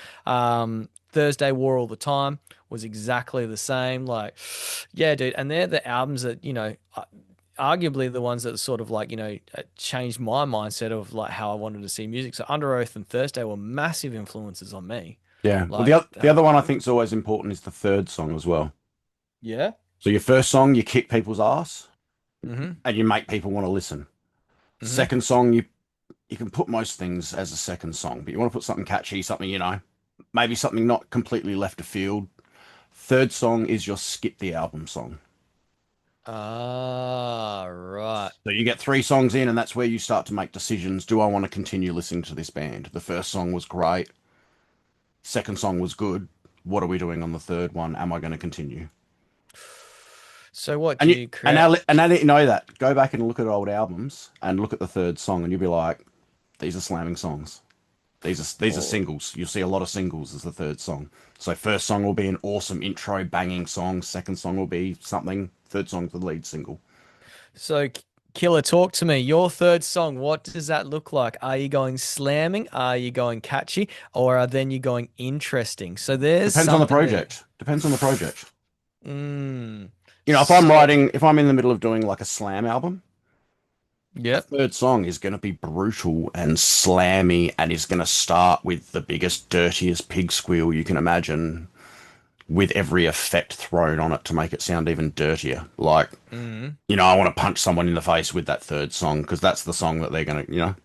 Thursday War All the Time was exactly the same. Like, yeah, dude. And they're the albums that, arguably the ones that sort of like, changed my mindset of like how I wanted to see music. So Under Oath and Thursday were massive influences on me. Yeah. Well, Like, the other one I think is always important is the third song as well. yeah. So your first song, you kick people's ass Mm-hmm. and you make people want to listen. Mm-hmm. Second song, you can put most things as a second song, but you want to put something catchy, something, maybe something not completely left of field. Third song is your skip the album song. Ah, right. So you get three songs in, and that's where you start to make decisions. Do I want to continue listening to this band? The first song was great. Second song was good. What are we doing on the third one? Am I going to continue? So what And do you you and create? now that you know that, go back and look at old albums and look at the third song, and you'll be like, these are slamming songs. These are Oh, singles. You'll see a lot of singles as the third song. So first song will be an awesome intro banging song. Second song will be something. Third song's the lead single. so Killer, talk to me. Your third song, what does that look like? Are you going slamming? Are you going catchy? Or are then you going interesting? So there's Depends on the something there. project. Depends on the project. Mm. So, If I'm in the middle of doing like a slam album, the yep. third song is going to be brutal and slammy and is going to start with the biggest, dirtiest pig squeal you can imagine, with every effect thrown on it to make it sound even dirtier. Like, Mm. I want to punch someone in the face with that third song because that's the song that they're going to,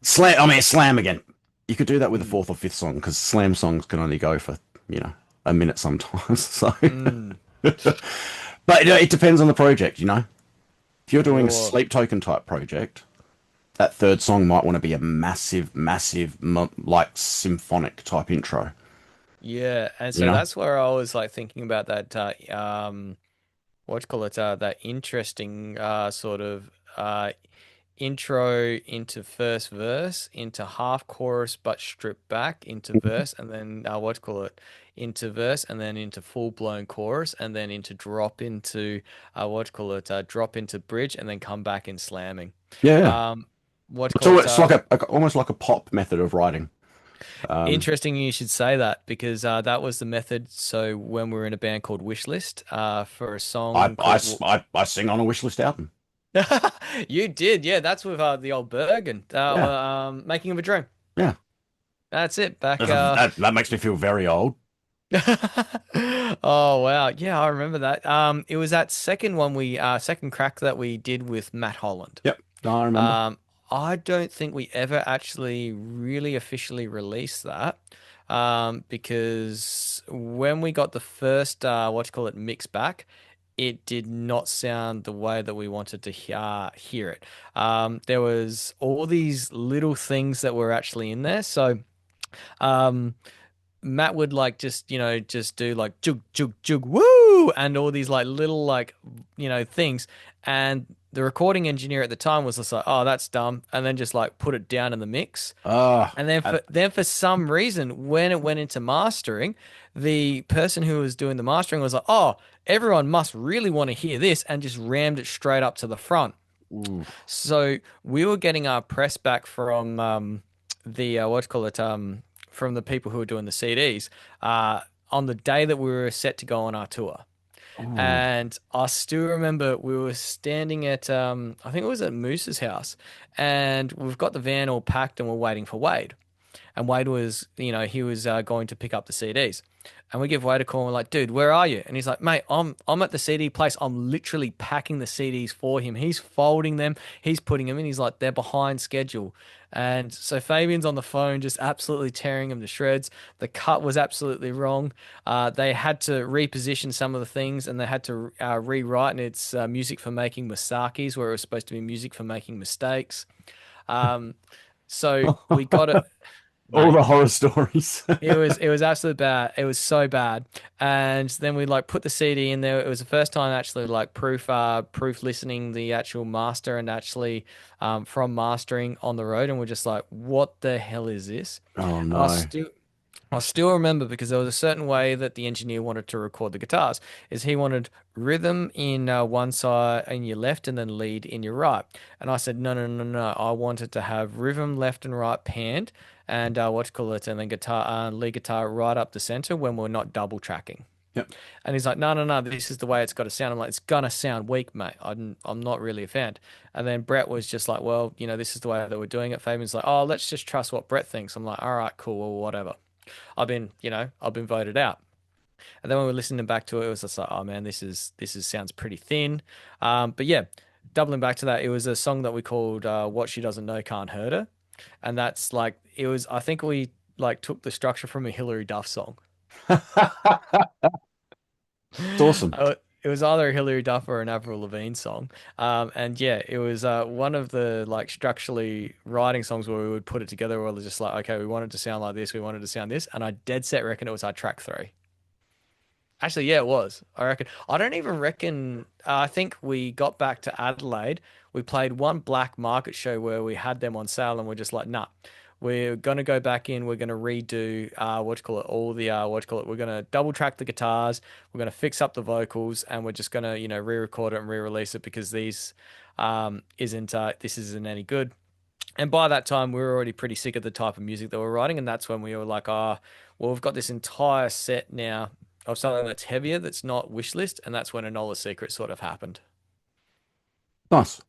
slam. I mean, slam again. You could do that with the Mm. fourth or fifth song because slam songs can only go for, a minute sometimes. So, Mm. but it depends on the project, If you're doing a Sure. sleep token type project, that third song might want to be a massive, massive, like symphonic type intro, Yeah. And you so know? that's where I was like thinking about that what do you call it? That interesting sort of intro into first verse, into half chorus, but stripped back into verse, and then what do you call it? Into verse, and then into full blown chorus, and then into drop into what do you call it? Drop into bridge, and then come back in slamming. Yeah, yeah. Um, what do you call it? It's like almost like a pop method of writing. Um, Interesting you should say that because that was the method. So when we were in a band called Wishlist, for a song called I sing on a wishlist album. You did, yeah. That's with the old Bergen, Yeah, Making of a Dream. yeah. That's it. Back, That makes me feel very old. Oh wow. Yeah, I remember that. It was that second one second crack that we did with Matt Holland. Yep, I remember. Um, I don't think we ever actually really officially released that. Because when we got the first what you call it mix back, it did not sound the way that we wanted to hear it. There was all these little things that were actually in there. So um Matt would like just, just do like jug, jug, jug, woo, and all these like little like, things. And the recording engineer at the time was just like, oh, that's dumb. And then just like put it down in the mix. Ah, And then for some reason, when it went into mastering, the person who was doing the mastering was like, oh, everyone must really want to hear this, and just rammed it straight up to the front. ooh. So we were getting our press back from the what do you call it from the people who were doing the CDs on the day that we were set to go on our tour. Ooh. And I still remember we were standing at I think it was at Moose's house, and we've got the van all packed and we're waiting for Wade. And Wade was, he was going to pick up the CDs. And we give Wade a call and we're like, dude, where are you? And he's like, mate, I'm at the CD place. I'm literally packing the CDs for him. He's folding them, he's putting them in. He's like, they're behind schedule. And so Fabian's on the phone, just absolutely tearing him to shreds. The cut was absolutely wrong. They had to reposition some of the things, and they had to rewrite. And it's music for making masakis, where it was supposed to be music for making mistakes. Um, so we got it, All mate. the horror stories. It was absolutely bad. It was so bad. And then we like put the CD in there. It was the first time actually like proof listening the actual master, and actually from mastering on the road, and we're just like, what the hell is this? Oh And I no. still I still remember, because there was a certain way that the engineer wanted to record the guitars. Is he wanted rhythm in one side in your left, and then lead in your right. And I said, no, no, no, no. I wanted to have rhythm left and right panned, and what you call it, and then lead guitar right up the center when we're not double tracking. Yep. And he's like, no, no, no, this is the way it's got to sound. I'm like, it's gonna sound weak, mate. I'm not really a fan. And then Brett was just like, well, this is the way that we're doing it. Fabian's like, oh, let's just trust what Brett thinks. I'm like, all right, cool, well, whatever. I've been voted out. And then when we're listening back to it, it was just like, oh man, this is sounds pretty thin. But yeah, doubling back to that, it was a song that we called "What She Doesn't Know Can't Hurt Her," and that's like it was. I think we like took the structure from a Hilary Duff song. It's awesome. It was either a Hilary Duff or an Avril Lavigne song. And yeah, it was one of the like structurally writing songs where we would put it together. Where it was just like, okay, we wanted to sound like this, we wanted to sound this, and I dead set reckon it was our track three. Actually, yeah, it was. I reckon. I don't even reckon. I think we got back to Adelaide. We played one black market show where we had them on sale, and we're just like, nah, we're gonna go back in. We're gonna redo what you call it, all the what you call it. We're gonna double track the guitars. We're gonna fix up the vocals, and we're just gonna re-record it and re-release it, because this isn't any good. And by that time, we were already pretty sick of the type of music that we're writing, and that's when we were like, well, we've got this entire set now of something that's heavier, that's not wish list, and that's when Anola's Secret sort of happened. Nice.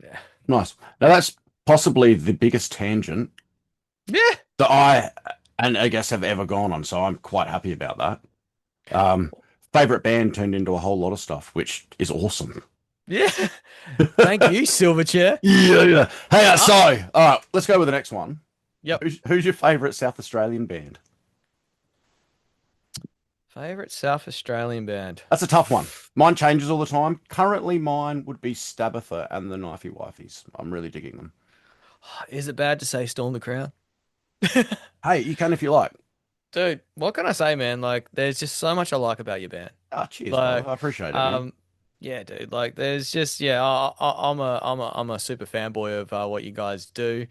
Yeah. Nice. Now that's possibly the biggest tangent Yeah. that I guess have ever gone on, so I'm quite happy about that. Um, favorite band turned into a whole lot of stuff, which is awesome. Yeah. Thank you, Silverchair. Yeah, yeah. Hey, Ah, all right, let's go with the next one. yep. Who's your favorite South Australian band? Favorite South Australian band. That's a tough one. Mine changes all the time. Currently, mine would be Stabitha and the Knifey Wifeys. I'm really digging them. Is it bad to say Storm the Crown? Hey, you can if you like. Dude, what can I say, man? Like, there's just so much I like about your band. Ah, cheers, brother. Like, I appreciate it, man. um, yeah, dude. Like, there's just yeah. I'm a super fanboy of what you guys do.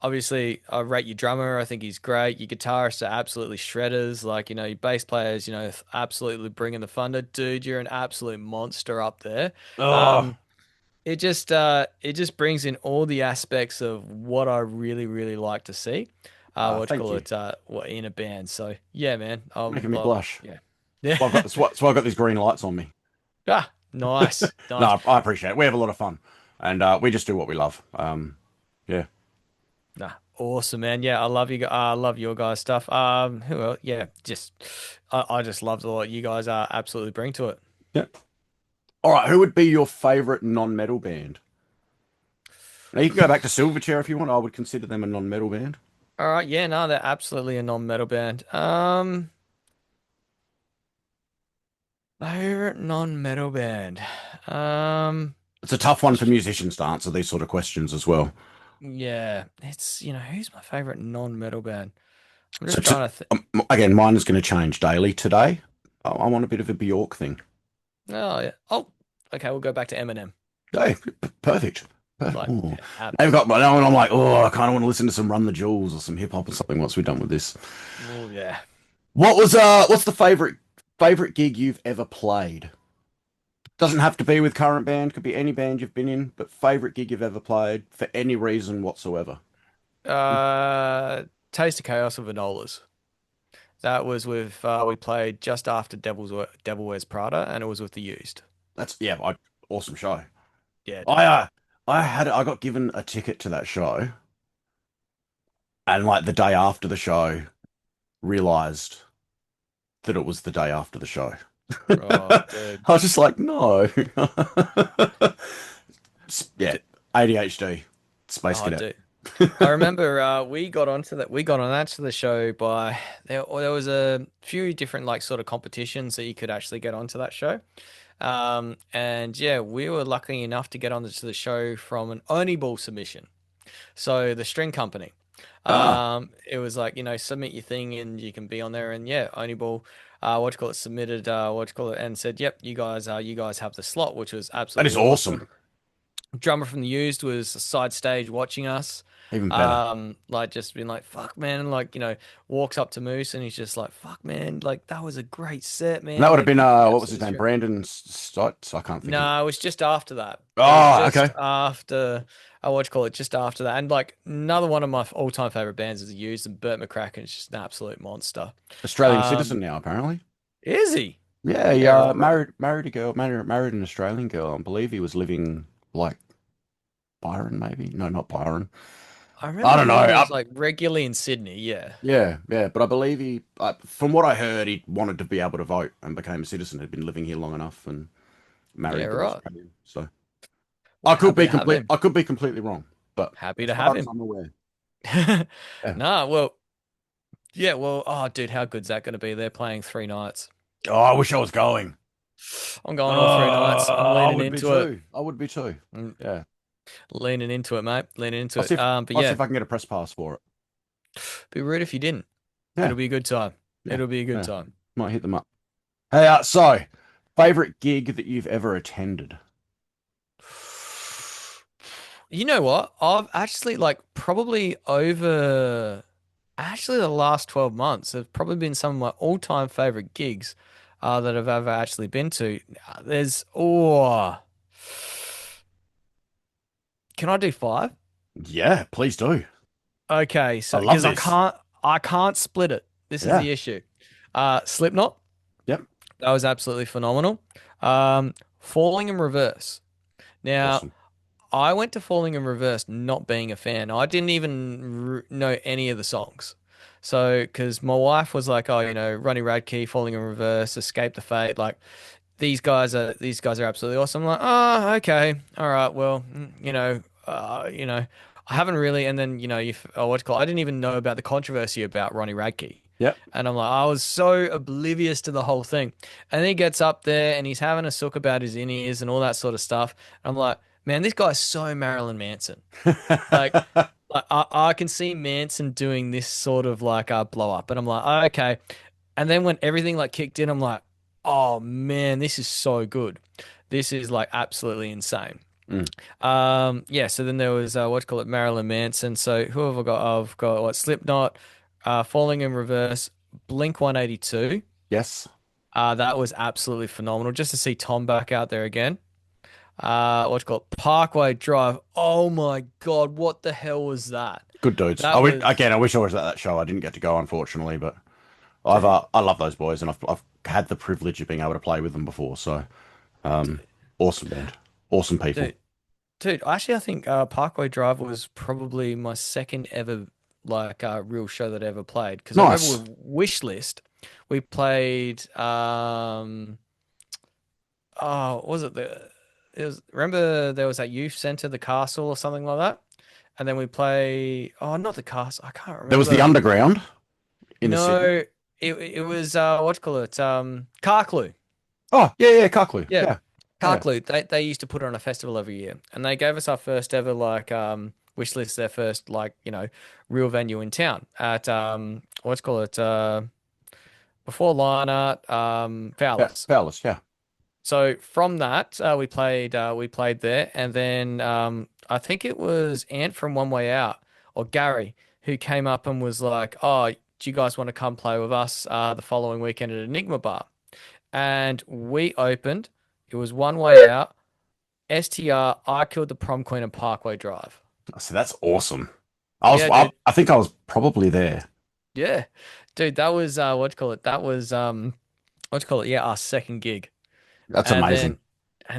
Obviously, I rate your drummer. I think he's great. Your guitarists are absolutely shredders. Like, your bass players, absolutely bringing the thunder, dude. You're an absolute monster up there. Oh, Um, it just brings in all the aspects of what I really really like to see. What do you thank call you. it? What in a band. So yeah, man. Making me blush. Yeah. That's why Yeah. that's why I got these green lights on me. Ah, nice, nice. No, I appreciate it. We have a lot of fun, and we just do what we love. Yeah. Nah, Awesome, man. Yeah, I love you. I love your guys' stuff. Who else? Yeah, just I just love what you guys absolutely bring to it. Yeah. All right, who would be your favorite non-metal band? Now you can go back to Silverchair if you want. I would consider them a non-metal band. All right, yeah, no, they're absolutely a non-metal band. Favorite non-metal band. Um, It's a tough one for musicians to answer these sort of questions as well. yeah, it's who's my favorite non-metal band? I'm So just trying to think. again, mine is going to change daily today. I want a bit of a Bjork thing. Oh yeah. Oh, okay, we'll go back to Eminem. Hey, perfect. Like, Oh. yeah, They've got my and I'm like, oh, I kind of want to listen to some Run the Jewels or some hip hop or something once we're done with this. oh yeah. What's the favorite gig you've ever played? Doesn't have to be with current band, could be any band you've been in, but favorite gig you've ever played for any reason whatsoever. Taste of Chaos with Vanolas. That was with we played just after Devil Wears Prada, and it was with the Used. That's yeah, awesome show. Yeah, I dude. I got given a ticket to that show, and like the day after the show, realized that it was the day after the show. Oh, I dude. was just like, no. Yeah, D ADHD, Space oh, Cadet. dude. I remember we got onto that. We got on that to the show by there was a few different like sort of competitions that you could actually get onto that show. And yeah, we were lucky enough to get onto the show from an Oni Ball submission. So the string company. Ah, It was like, submit your thing and you can be on there. And yeah, Oni Ball, what do you call it, submitted, what do you call it, and said, yep, you guys have the slot, which was that is absolutely awesome. awesome. Drummer from the Used was side stage watching us. Even better. Like just being like, fuck man, and like, walks up to Moose and he's just like, fuck man, like that was a great set, And that man. would have Like been you what was his absolutely name? destroyed. Brandon Stotts. I can't think of it. No, it was just after that. It was Oh, just okay. after, what you call it, just after that. And like another one of my all-time favorite bands is the Used, and Burt McCracken is just an absolute monster. Australian citizen Um, now, apparently. is he? Yeah, he Yeah, right, right. married a girl, married an Australian girl. I believe he was living like Byron, maybe. No, not Byron. I I remember don't know. hearing he was like regularly in Sydney. Yeah. Yeah, yeah, but I believe from what I heard, he wanted to be able to vote and became a citizen. Had been living here long enough and Yeah, married the right. Australian. So Well, happy to have him. I could be completely wrong, but Happy as to have far as him. I'm aware, yeah. Nah, well, yeah, well, oh, dude, how good's that going to be? They're playing 3 nights. Oh, I wish I was going. I'm going all 3 nights. I'm I leaning would be into it. too. I would be too. I'm Yeah. leaning into it, mate. Leaning into it. But I'll see yeah, if I can get a press pass for it. be rude if you didn't. Yeah, It'll be a good time. yeah, It'll be a good yeah. time. Might hit them up. Hey, favorite gig that you've ever attended? You know what? I've actually like probably over actually the last 12 months have probably been some of my all-time favorite gigs that I've ever actually been to. There's can I do five? Yeah, please do. Okay, I so love because this. I can't split it. This is Yeah. the issue. Slipknot, Yep. that was absolutely phenomenal. Falling in Reverse. Now, Awesome. I went to Falling in Reverse not being a fan. I didn't even know any of the songs. So, because my wife was like, "Oh, Ronnie Radke, Falling in Reverse, Escape the Fate, like these guys are absolutely awesome." I'm like, "Oh, okay, all right, well, I haven't really." And then what you call? I didn't even know about the controversy about Ronnie Radke. Yep. And I'm like, I was so oblivious to the whole thing. And then he gets up there and he's having a sook about his in ears and all that sort of stuff. I'm like, man, this guy's so Marilyn Manson. Like, I can see Manson doing this sort of like blow up. And I'm like, oh, okay. And then when everything like kicked in, I'm like, oh man, this is so good. This is like absolutely insane. Mm. Yeah, so then there was what do you call it, Marilyn Manson. So who have I got? I've got what, Slipknot, Falling in Reverse, Blink 182. Yes. That was absolutely phenomenal. Just to see Tom back out there again. What you call it? Parkway Drive. Oh my God, what the hell was that? Good dudes. That was Again, I wish I was at that show. I didn't get to go, unfortunately, but dude, I love those boys, and I've had the privilege of being able to play with them before. So, um, dude, awesome band, awesome people. dude, dude. Actually, I think Parkway Drive was probably my second ever. like real show that I ever played. Because I remember Nice. with Wishlist, we played oh, what was it it was remember there was that youth center, the castle or something like that? And then we play oh not the castle, I can't There was the remember. underground in the city. No, it was what do you call it? Carclue. Oh, yeah, yeah, Cuckley. Yeah. Yeah. Yeah. Carclute, they used to put on a festival every year, and they gave us our first ever like wish list, their first like real venue in town at what's call it before Lion Art Yeah. Fowlers. Palace, yeah. So from that we played there, and then I think it was Ant from One Way Out or Gary who came up and was like, "Oh, do you guys want to come play with us the following weekend at Enigma Bar?" And we opened. It was One Way Out. STR, I Killed the Prom Queen and Parkway Drive. So that's awesome. Yeah, dude. I think I was probably there. Yeah. Dude, that was what do you call it? That was what do you call it? Yeah, our second gig. That's And amazing.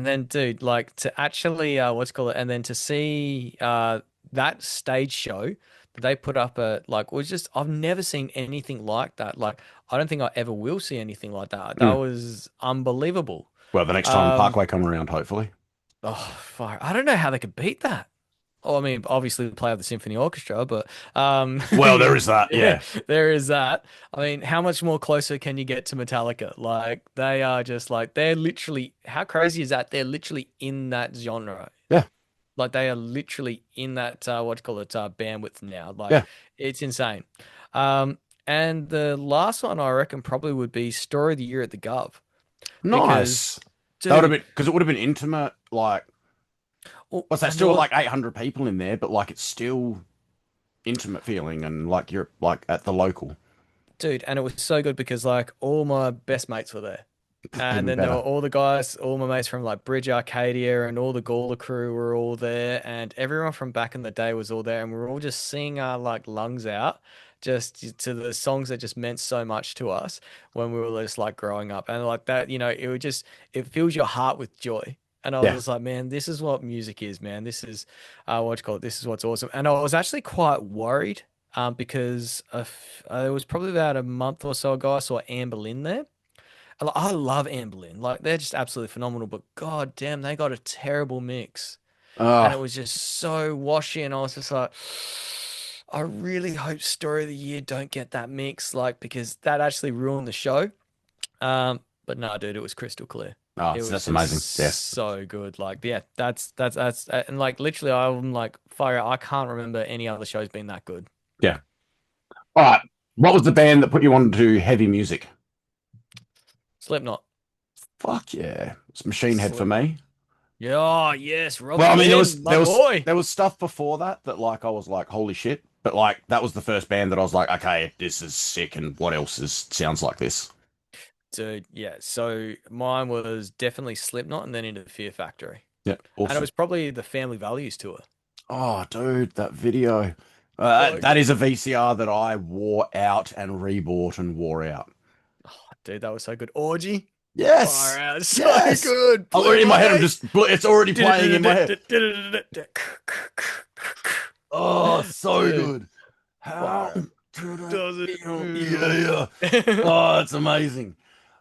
then dude, like to actually what's it called it? And then to see that stage show that they put up at like was just I've never seen anything like that. Like I don't think I ever will see anything like that. That Mm. was unbelievable. Well, the next time Um Parkway come around, hopefully. oh fire. I don't know how they could beat that. Oh, I mean, obviously we play with the symphony orchestra, but Well, there is that. yeah, Yeah. there is that. I mean, how much more closer can you get to Metallica? Like they are just like they're literally how crazy is that? They're literally in that genre. Yeah. Like they are literally in that what do you call it bandwidth now. Like Yeah. it's insane. And the last one I reckon probably would be Story of the Year at the Gov because Nice. That would have dude, been because it would have been intimate. Like, oh, what's that? and there Still was like 800 people in there, but like it's still intimate feeling and like you're like at the local. dude, and it was so good because like all my best mates were there. And Even then there were better. all the guys, all my mates from like Bridge Arcadia and all the Gawler crew were all there. And everyone from back in the day was all there. And we were all just singing our like lungs out just to the songs that just meant so much to us when we were just like growing up. And like that, it would just, it fills your heart with joy. And I was Yeah. just like, man, this is what music is, man. This is what you call it. This is what's awesome. And I was actually quite worried because it was probably about a month or so ago, I saw Amber Lynn there. I love Anne Boleyn. Like they're just absolutely phenomenal, but god damn, they got a terrible mix. And it Uh, was just so washy and I was just like I really hope Story of the Year don't get that mix, like because that actually ruined the show. But no, dude, it was crystal clear. It so was that's just amazing. Yes. so good. Like, yeah, that's and like literally I'm like fire out. I can't remember any other shows being that good. Yeah. All right. What was the band that put you on to heavy music? Slipknot. Fuck yeah. It's Machine Head for Slipknot. me. Yeah, oh, yes, Well, Robbie I mean, Glenn, my boy. there was stuff before that that like I was like, holy shit. But like that was the first band that I was like, okay, this is sick, and what else is sounds like this? Dude, yeah. So mine was definitely Slipknot and then into Fear Factory. Yeah, And it awesome. was probably the Family Values tour. Oh, dude, that video. So That good. is a VCR that I wore out and rebought and wore out. Oh, dude, that was so good. Orgy. Far Yes, out. So yes. good. Oh, Blue in my head, Monday. it's already playing in my head. Oh, so Dude, good. How far out. did I Does it feel? Yeah. feel? Oh, it's amazing.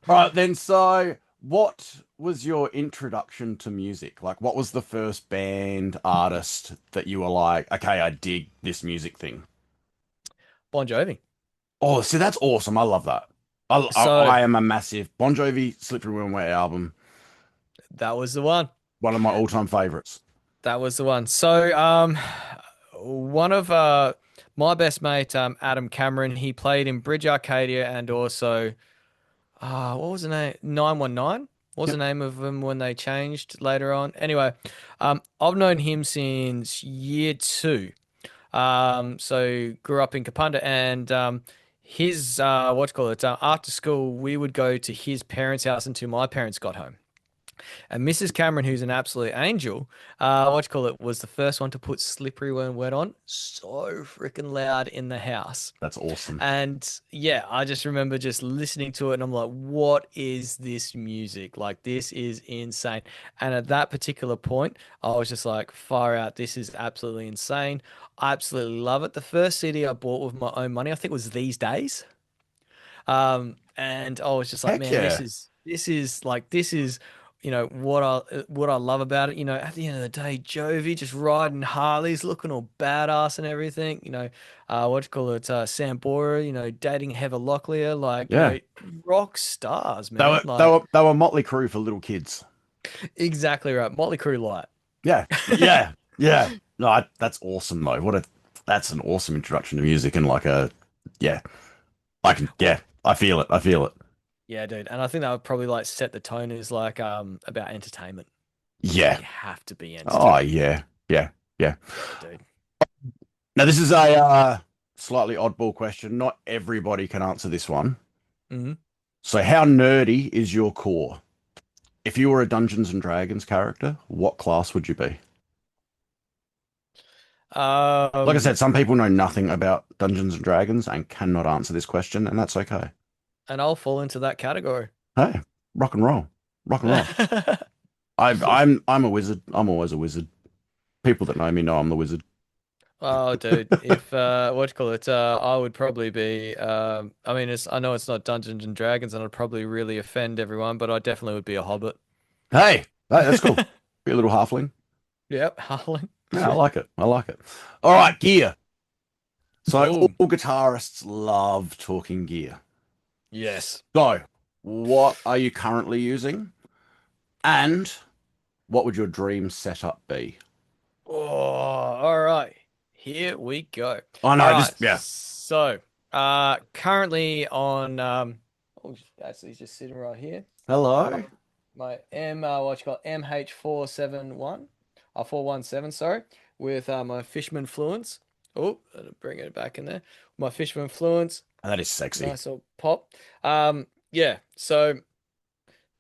All right, then. So, what was your introduction to music? Like, what was the first band artist that you were like, okay, I dig this music thing? Bon Jovi. Oh, see, that's awesome. I love that. So I am a massive Bon Jovi Slippery When Wet album, that was the one. one of my all-time favorites. That was the one. So, one of my best mate, Adam Cameron, he played in Bridge Arcadia and also, what was the name? 919. What was the Yep. name of them when they changed later on? Anyway, I've known him since year two. So grew up in Kapunda and his what do you call it? After school, we would go to his parents' house until my parents got home. And Mrs. Cameron, who's an absolute angel, what you call it, was the first one to put Slippery When Wet on so freaking loud in the house. That's awesome. And yeah, I just remember just listening to it and I'm like, what is this music? Like, this is insane. And at that particular point, I was just like, far out, this is absolutely insane. I absolutely love it. The first CD I bought with my own money, I think was These Days. And I was just like, Heck man, yeah. this is, what I love about it. You know, at the end of the day, Jovi just riding Harleys, looking all badass and everything. What you call it, Sam Bora, dating Heather Locklear, like, Yeah. rock stars, They man. were they Like, were they were Motley Crue for little kids. exactly right. Motley Crue light. Yeah. Yeah. Yeah. No, that's awesome though. That's an awesome introduction to music and like a yeah. Well, I feel it. I feel it. yeah, dude. And I think that would probably like set the tone as like about entertainment. Yeah. You have to be Oh entertained. yeah. Yeah. Yeah. Yeah, dude. Now this is a slightly oddball question. Not everybody can answer this one. Hmm. So how nerdy is your core? If you were a Dungeons and Dragons character, what class would you be? Like I Um, said, some people know nothing about Dungeons and Dragons and cannot answer this question, and that's okay. and I'll fall into that category. Hey, rock and roll, rock and roll. I'm a wizard. I'm always a wizard. People that know me know I'm the wizard. Oh, dude, if what do you call it? I would probably be. I mean, I know it's not Dungeons and Dragons, and I'd probably really offend everyone, but I definitely would be a hobbit. That's cool. Be a little halfling. Yep, Harlan. Yeah, I like it. I like it. All right, gear. So Oh, all guitarists love talking gear. yes. So, what are you currently using? And what would your dream setup be? Oh, all right. Here we go. Oh All no, right. this yeah. So, currently on oh, actually, he's just sitting right here. Hello. My what you call MH471, 417, sorry, with my Fishman Fluence. Oh, I'll bring it back in there. My Fishman Fluence, That is sexy. nice little pop. Yeah. So,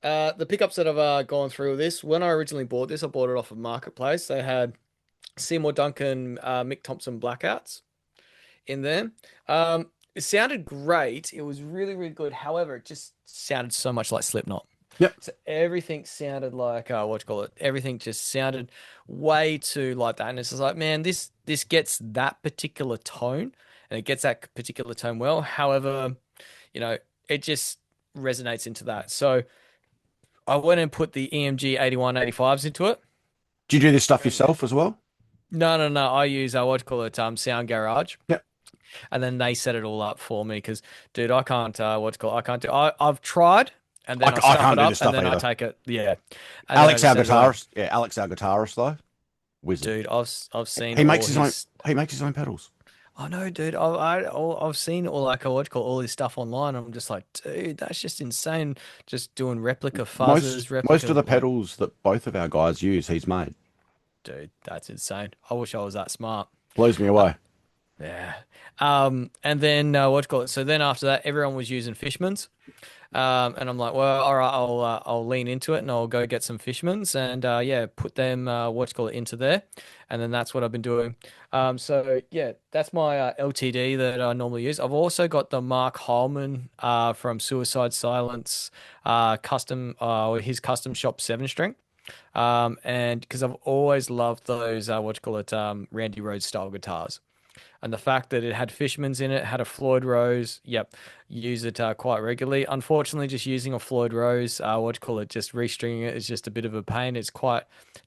the pickups that I've gone through with this, when I originally bought this, I bought it off of Marketplace. They had Seymour Duncan, Mick Thompson blackouts in there. It sounded great. It was really, really good. However, it just sounded so much like Slipknot. Yep. So everything sounded like what you call it? Everything just sounded way too like that. And it's just like, man, this gets that particular tone, and it gets that particular tone well. However, you know, it just resonates into that. So I went and put the EMG 8185s into it. Do you do this stuff yourself as well? No, no, no. I use what do you call it? Sound Garage, Yep. and then they set it all up for me. Because, dude, I can't. What do you call it? I can't do. I've tried, and then I I stuff can't it do this up, and stuff then I either. take it. Yeah, and then I Alex, just our set it away. guitarist. Yeah, Alex, our guitarist though, wizard. Dude, I've seen He all makes his own. his. He makes his own pedals. I know, dude. I've seen all like what do you call all his stuff online. I'm just like, dude, that's just insane. Just doing replica fuzzers, Most of replica the like, pedals that both of our guys use, he's made. dude, that's insane. I wish I was that smart. Blows me Uh, away. yeah. And then what do you call it? So then after that, everyone was using Fishmans. And I'm like, well, all right, I'll lean into it and I'll go get some Fishmans and yeah, put them what you call it into there, and then that's what I've been doing. So yeah, that's my LTD that I normally use. I've also got the Mark Holman from Suicide Silence custom or his custom shop 7 string. And because I've always loved those what you call it Randy Rhoads style guitars. And the fact that it had Fishman's in it, had a Floyd Rose, yep, use it quite regularly. Unfortunately, just using a Floyd Rose, what do you call it, just restringing it is just a bit of a pain.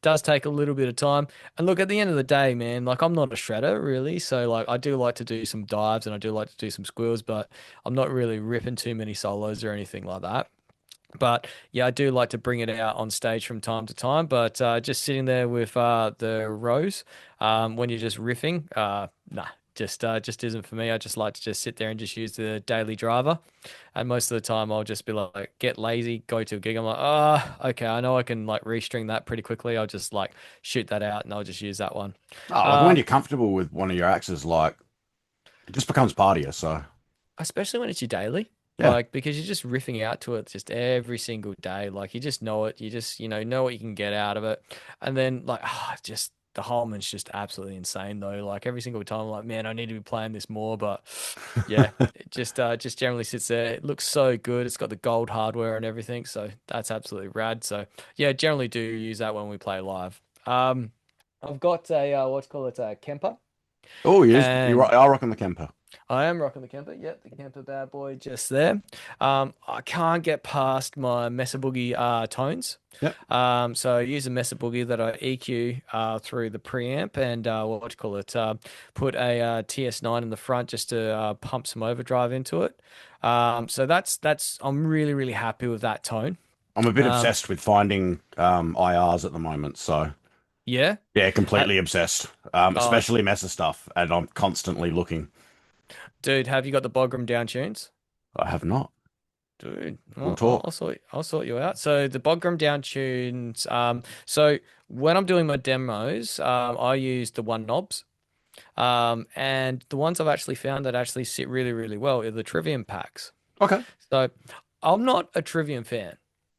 Does take a little bit of time. And look, at the end of the day, man, like I'm not a shredder really, so like I do like to do some dives and I do like to do some squeals, but I'm not really ripping too many solos or anything like that. But yeah, I do like to bring it out on stage from time to time. But just sitting there with the Rose, when you're just riffing, nah, just isn't for me. I just like to just sit there and just use the daily driver. And most of the time, I'll just be like, get lazy, go to a gig. I'm like, okay, I know I can like restring that pretty quickly. I'll just like shoot that out and I'll just use that one. Oh, like when Um, you're comfortable with one of your axes, like it just becomes part of you. So Especially when it's your daily. Yeah. Like, because you're just riffing out to it just every single day. Like, you just know it. You just, know what you can get out of it. And then, like, just the Holman's just absolutely insane, though. Like, every single time, I'm like, man, I need to be playing this more. But yeah, it just generally sits there. It looks so good. It's got the gold hardware and everything. So that's absolutely rad. So, yeah, generally do use that when we play live. I've got a, what's called it, a Kemper. Oh, you're And right. I'll rock on the Kemper. I am rocking the Kemper. Yep, the Kemper bad boy just there. I can't get past my Mesa Boogie tones. Yep. So I use a Mesa Boogie that I EQ through the preamp and what do you call it? Put a TS9 in the front just to pump some overdrive into it. So that's I'm really really happy with that tone. I'm a bit Um, obsessed with finding IRs at the moment, so yeah. yeah, Ha completely obsessed. oh, Especially Mesa stuff, and I'm constantly looking. dude, have you got the Bogram down tunes? I have not. Dude, We'll well, I'll talk. sort you out. So the Bogram down tunes. So when I'm doing my demos, I use the one knobs. And the ones I've actually found that actually sit really, really well are the Trivium packs. Okay. So I'm not a Trivium fan.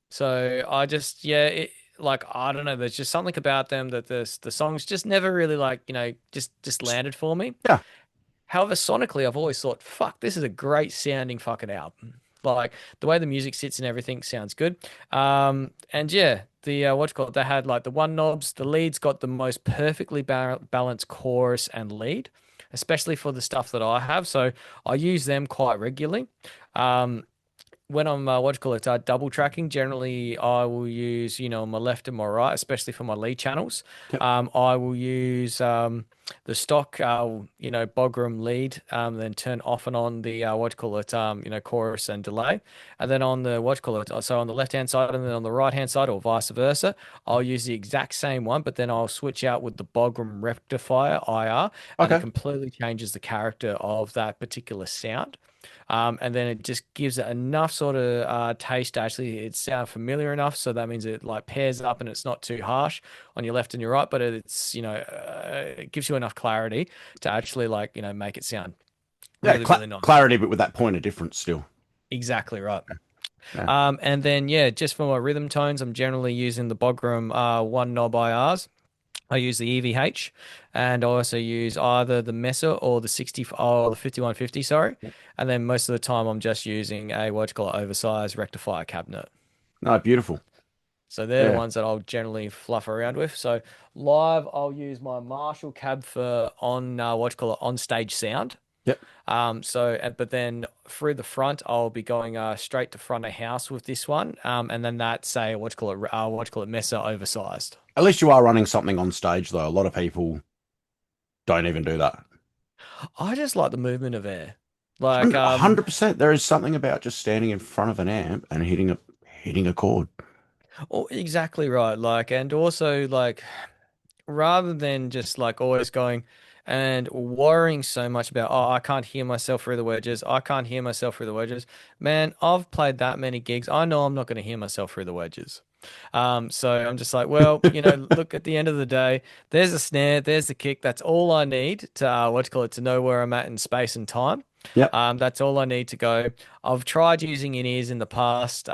So I just, yeah, like I don't know. There's just something about them that the songs just never really like, just landed for me. Yeah. However, sonically, I've always thought, fuck, this is a great sounding fucking album. Like the way the music sits and everything sounds good. And yeah, the what's it called? They had like the one knobs. The lead's got the most perfectly balanced chorus and lead, especially for the stuff that I have. So I use them quite regularly. Um, when I'm what do you call it double tracking, generally I will use on my left and my right, especially for my lead channels. Yep. I will use the stock Bogram lead, then turn off and on the what do you call it chorus and delay, and then on the what do you call it so on the left hand side and then on the right hand side or vice versa, I'll use the exact same one, but then I'll switch out with the Bogram rectifier IR, and it Okay. completely changes the character of that particular sound. And then it just gives it enough sort of taste. Actually, it sounds familiar enough, so that means it like pairs up and it's not too harsh on your left and your right, but it's it gives you enough clarity to actually like make it sound Yeah. really really nice. Clarity, but with that point of difference still. Exactly right. Yeah. And then yeah, just for my rhythm tones, I'm generally using the Bogram one knob IRs. I use the EVH, and I also use either the Mesa or the 60 or the 5150, sorry. And then most of the time I'm just using a what you call it oversized rectifier cabinet. No, beautiful. So they're the Yeah. ones that I'll generally fluff around with. So live, I'll use my Marshall cab for on what you call it on stage sound. Yep. But then through the front, I'll be going straight to front of house with this one. And then that's a what you call it Mesa oversized. At least you are running something on stage, though. A lot of people don't even do that. I just like the movement of air. Like, 100%. There is something about just standing in front of an amp and hitting a chord. oh, exactly right. Like, and also like, rather than just like always going and worrying so much about, oh, I can't hear myself through the wedges. I can't hear myself through the wedges. Man, I've played that many gigs. I know I'm not going to hear myself through the wedges. So I'm just like, well, look, at the end of the day, there's a snare, there's the kick. That's all I need to what do you call it to know where I'm at in space and time. Yep. That's all I need to go. I've tried using in-ears in the past.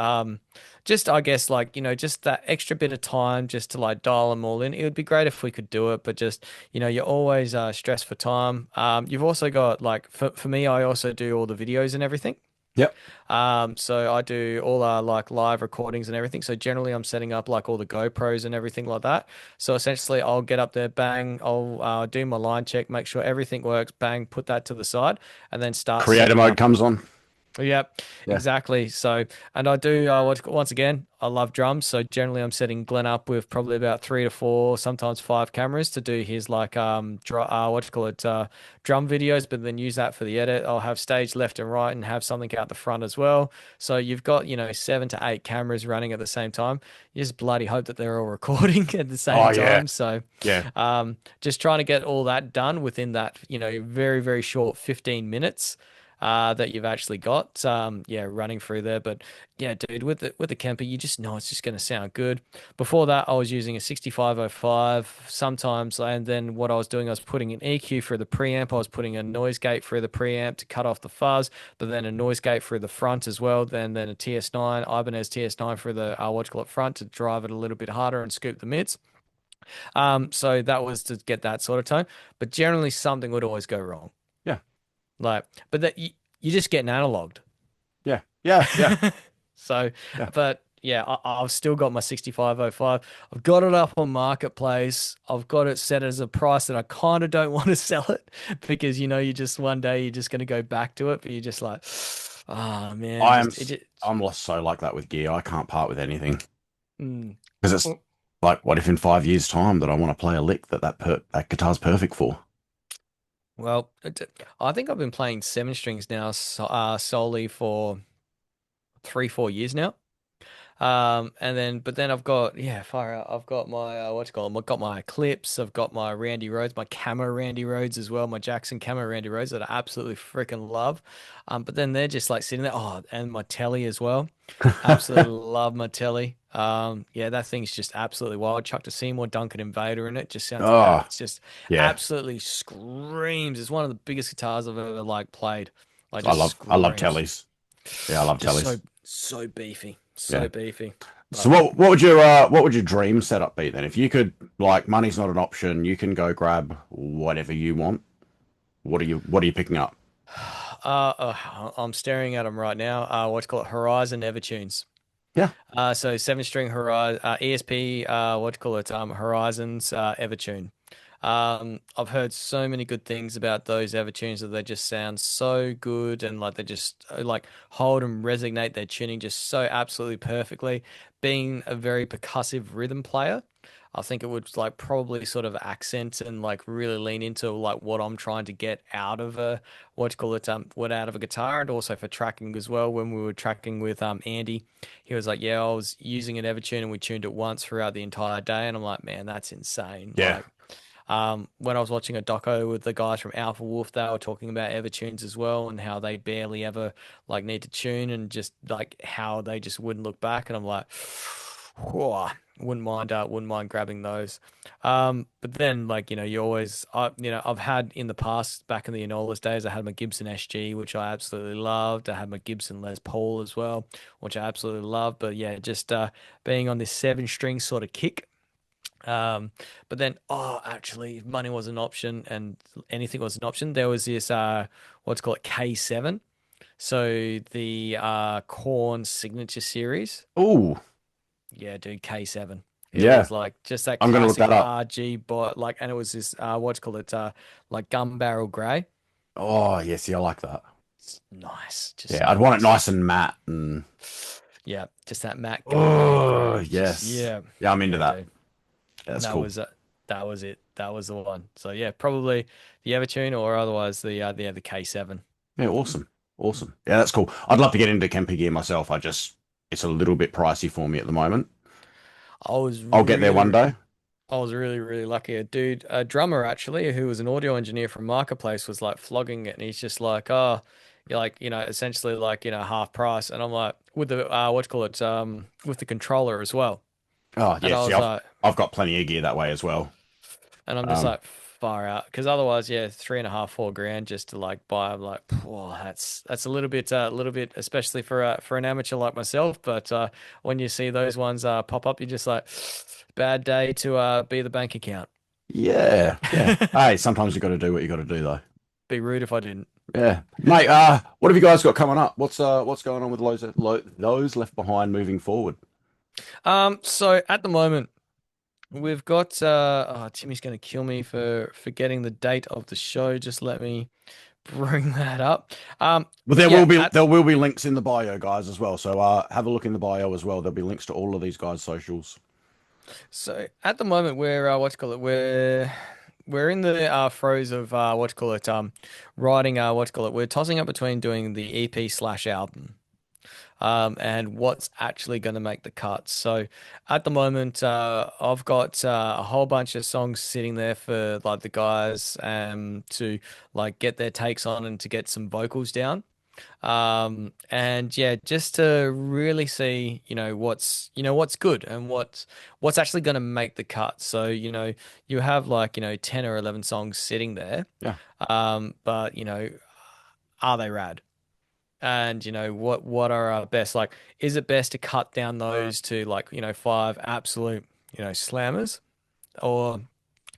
Just I guess like just that extra bit of time just to like dial them all in. It would be great if we could do it, but just you're always stressed for time. You've also got like for me, I also do all the videos and everything. Yep. So I do all our like live recordings and everything. So generally, I'm setting up like all the GoPros and everything like that. So essentially, I'll get up there, bang, I'll do my line check, make sure everything works, bang, put that to the side, and then start Creator setting mode up. comes on. Yep, Yeah. exactly. So, and I do once again, I love drums. So generally, I'm setting Glenn up with probably about 3 to 4, sometimes 5 cameras to do his like what do you call it drum videos. But then use that for the edit. I'll have stage left and right, and have something out the front as well. So you've got 7 to 8 cameras running at the same time. You just bloody hope that they're all recording at the Oh same yeah. time. So, Yeah. just trying to get all that done within that very very short 15 minutes. that you've actually got, yeah, running through there. But yeah, dude, with the Kemper, you just know it's just going to sound good. Before that, I was using a 6505 sometimes, and then what I was doing, I was putting an EQ through the preamp. I was putting a noise gate through the preamp to cut off the fuzz, but then a noise gate through the front as well. Then a TS9, Ibanez TS9 through the what you call it front to drive it a little bit harder and scoop the mids. So that was to get that sort of tone. But generally, something would always go wrong. Yeah. Like, but that you just getting analoged. Yeah. Yeah. Yeah. So, Yeah. but yeah, I've still got my 6505. I've got it up on Marketplace. I've got it set as a price that I kind of don't want to sell it because you just one day you're just going to go back to it, but you're just like, oh man, I am. just it just, I'm lost so like that with gear. I can't part with anything mm. because it's like, what if in 5 years' time that I want to play a lick that guitar's perfect for? Well, I think I've been playing seven strings now, solely for 3, 4 years now. And then, but then I've got, yeah, far out. I've got my, what's it called? I've got my clips. I've got my Randy Rhodes, my camo Randy Rhodes as well, my Jackson camo Randy Rhodes that I absolutely freaking love. But then they're just like sitting there. Oh, and my telly as well. Absolutely love my telly. Yeah, that thing's just absolutely wild. Chucked a Seymour Duncan Invader in it. Just sounds, Oh, it's just yeah. absolutely screams. It's one of the biggest guitars I've ever like played. Like I just love I love screams. tellies. Yeah, I love Just tellies. so beefy, Yeah. so beefy. So But what would your dream setup be then? If you could, like, money's not an option, you can go grab whatever you want. What are you picking up? I'm staring at them right now. What's called Horizon Evertunes. Yeah. So seven string Horizon ESP. What do you call it? Horizons Evertune. I've heard so many good things about those Evertunes that they just sound so good and like they just like hold and resonate their tuning just so absolutely perfectly. Being a very percussive rhythm player, I think it would like probably sort of accent and like really lean into like what I'm trying to get out of a what do you call it what out of a guitar and also for tracking as well. When we were tracking with Andy, he was like, yeah, I was using an Evertune and we tuned it once throughout the entire day, and I'm like, man, that's insane. Yeah. Like. When I was watching a doco with the guys from Alpha Wolf, they were talking about Evertunes as well and how they barely ever like need to tune and just like how they just wouldn't look back. And I'm like, whoa, wouldn't mind grabbing those. But then like, you always, I've had in the past, back in the Enolas days, I had my Gibson SG, which I absolutely loved. I had my Gibson Les Paul as well, which I absolutely loved. But yeah, just being on this seven string sort of kick. But then, oh, actually, if money was an option and anything was an option, there was this what's called K7. So the Korn signature series. Oh, Yeah, dude, K7. It yeah. was like just that I'm gonna look that classic up. RG but like and it was this what's called it like gun barrel grey. Oh, yes, yeah, I like that. It's nice, just Yeah, I'd want it nice. nice and matte and Yeah, just that matte gun barrel oh, grey. Just yes. yeah. Yeah, I'm into Yeah, that. dude. Yeah, that's That cool. was that was it. That was the one. So yeah, probably the Evertune or otherwise the K7. Yeah, awesome. Awesome. Yeah, that's cool. I'd love to get into Kemper gear myself. It's a little bit pricey for me at the moment. I was I'll get there one really day. I was really really lucky. A drummer actually who was an audio engineer from Marketplace was like flogging it and he's just like, "Oh, you're like, essentially like, half price." And I'm like with the what do you call it with the controller as well. Oh, And yeah, I see, was I've like I've got plenty of gear that way as well. And I'm just Um, like far out because otherwise, yeah, 3.5, 4 grand just to like buy. I'm like, whoa, that's a little bit, especially for an amateur like myself. But when you see those ones pop up, you're just like, bad day to be the bank account. yeah, yeah. Hey, sometimes you got to do what you got to do though. Be rude if I didn't. Yeah, mate. What have you guys got coming up? What's going on with those left behind moving forward? So at the moment. We've got Timmy's going to kill me for forgetting the date of the show. Just let me bring that up. Well, Yeah, at there will be links in the bio, guys, as well. So have a look in the bio as well. There'll be links to all of these guys' socials. So at the moment we're what you call it we're in the throes of what you call it writing what you call it we're tossing up between doing the EP slash album. and what's actually going to make the cut. So at the moment, I've got a whole bunch of songs sitting there for like the guys to like get their takes on and to get some vocals down. And yeah, just to really see, what's good and what's actually going to make the cut. So, you have like, 10 or 11 songs sitting there. Yeah. But are they rad? And what are our best? Like, is it best to cut down those to like, five absolute, slammers? Or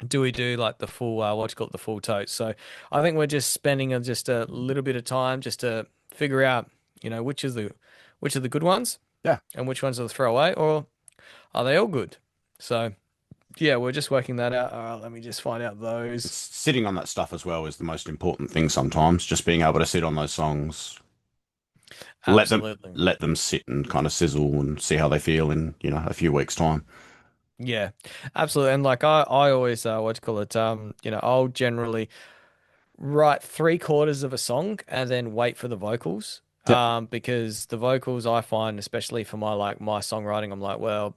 do we do like the full what you call it, the full tote? So I think we're just spending just a little bit of time just to figure out, which are the good ones Yeah. and which ones are the throwaway, or are they all good? So yeah, we're just working that out. All right, let me just find out those. Sitting on that stuff as well is the most important thing sometimes. Just being able to sit on those songs, let them Absolutely. let them sit and kind of sizzle and see how they feel in, a few weeks' time. Yeah, absolutely. And like I always what do you call it? I'll generally write three-quarters of a song and then wait for the vocals. Yep. Because the vocals I find, especially for my songwriting, I'm like, well,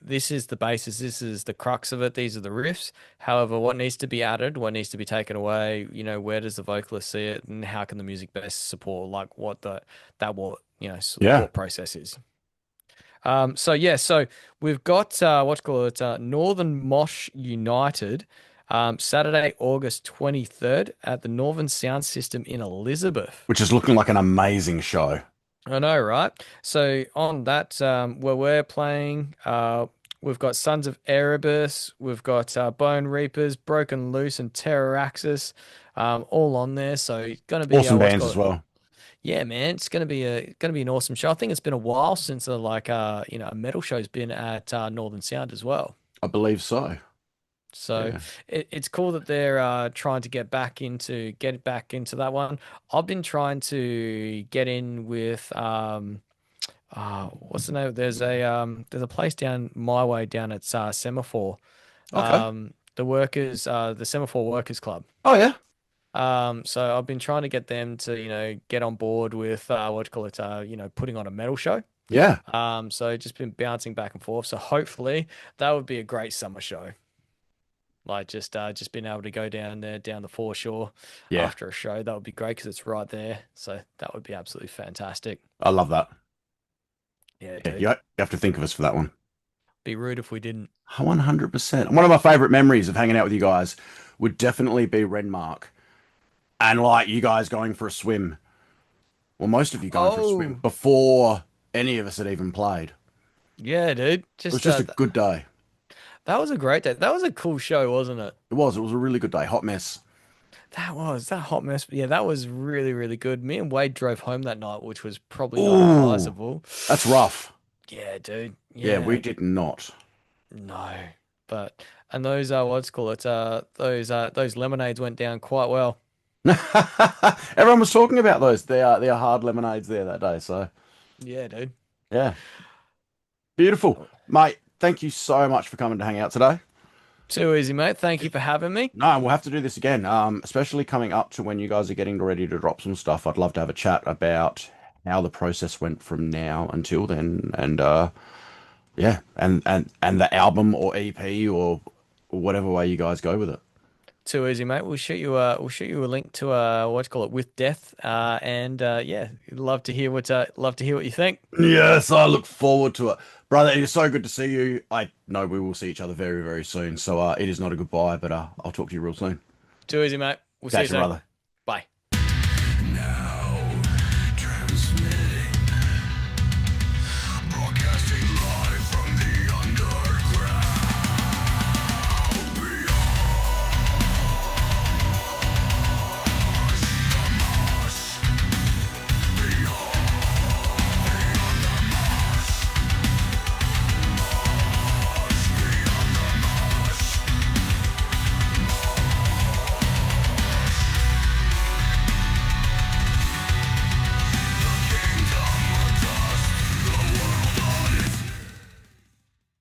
this is the basis, this is the crux of it, these are the riffs. However, what needs to be added, what needs to be taken away, where does the vocalist see it, and how can the music best support like what the that what Yeah. thought process is. So yeah, so we've got what you call it, Northern Mosh United, Saturday, August 23rd at the Northern Sound System in Elizabeth. Which is looking like an amazing show. I know, right? So on that, where we're playing, we've got Sons of Erebus, we've got Bone Reapers, Broken Loose, and Terror Axis, all on there. So it's gonna be Awesome what you bands call as it. well. Yeah, man, it's gonna be an awesome show. I think it's been a while since a metal show's been at Northern Sound as well. I believe so. So Yeah. it's cool that they're trying to get back into that one. I've been trying to get in with what's the name? There's a place down my way down at Semaphore. Okay. The Semaphore Workers Club. Oh yeah. So I've been trying to get them to, get on board with what do you call it, putting on a metal show. Yeah. So just been bouncing back and forth. So hopefully that would be a great summer show. Like just being able to go down there, down the foreshore Yeah. after a show, that would be great because it's right there. So that would be absolutely fantastic. I love that. Yeah, Yeah, dude. you have to think of us for that one. Be rude if we didn't. 100%. One of my favorite memories of hanging out with you guys would definitely be Renmark. And like you guys going for a swim. Well, most of you going for a swim Oh, before any of us had even played. yeah, dude. It was Just just a good day. that was a great day. That was a cool show, wasn't it? It was. It was a really good day. Hot mess. That hot mess. Yeah, that was really, really good. Me and Wade drove home that night, which was probably not Ooh, advisable. that's rough. Yeah, dude. Yeah, we Yeah, did not. no. But and those what's it called it those lemonades went down quite well. Everyone was talking about those. They are hard lemonades there that day. So Yeah, dude. yeah, beautiful, mate. Thank you so much for coming to hang out today. Too easy, mate. Thank you for having me. No, we'll have to do this again. Especially coming up to when you guys are getting ready to drop some stuff. I'd love to have a chat about how the process went from now until then, and yeah, and the album or EP or whatever way you guys go with it. Too easy, mate. We'll shoot you a link to what you call it with death. And yeah, love to hear what you think. Yes, I look forward to it, brother. It is so good to see you. I know we will see each other very, very soon. So it is not a goodbye, but I'll talk to you real soon. Too easy, mate. We'll see you Catch you, soon. brother.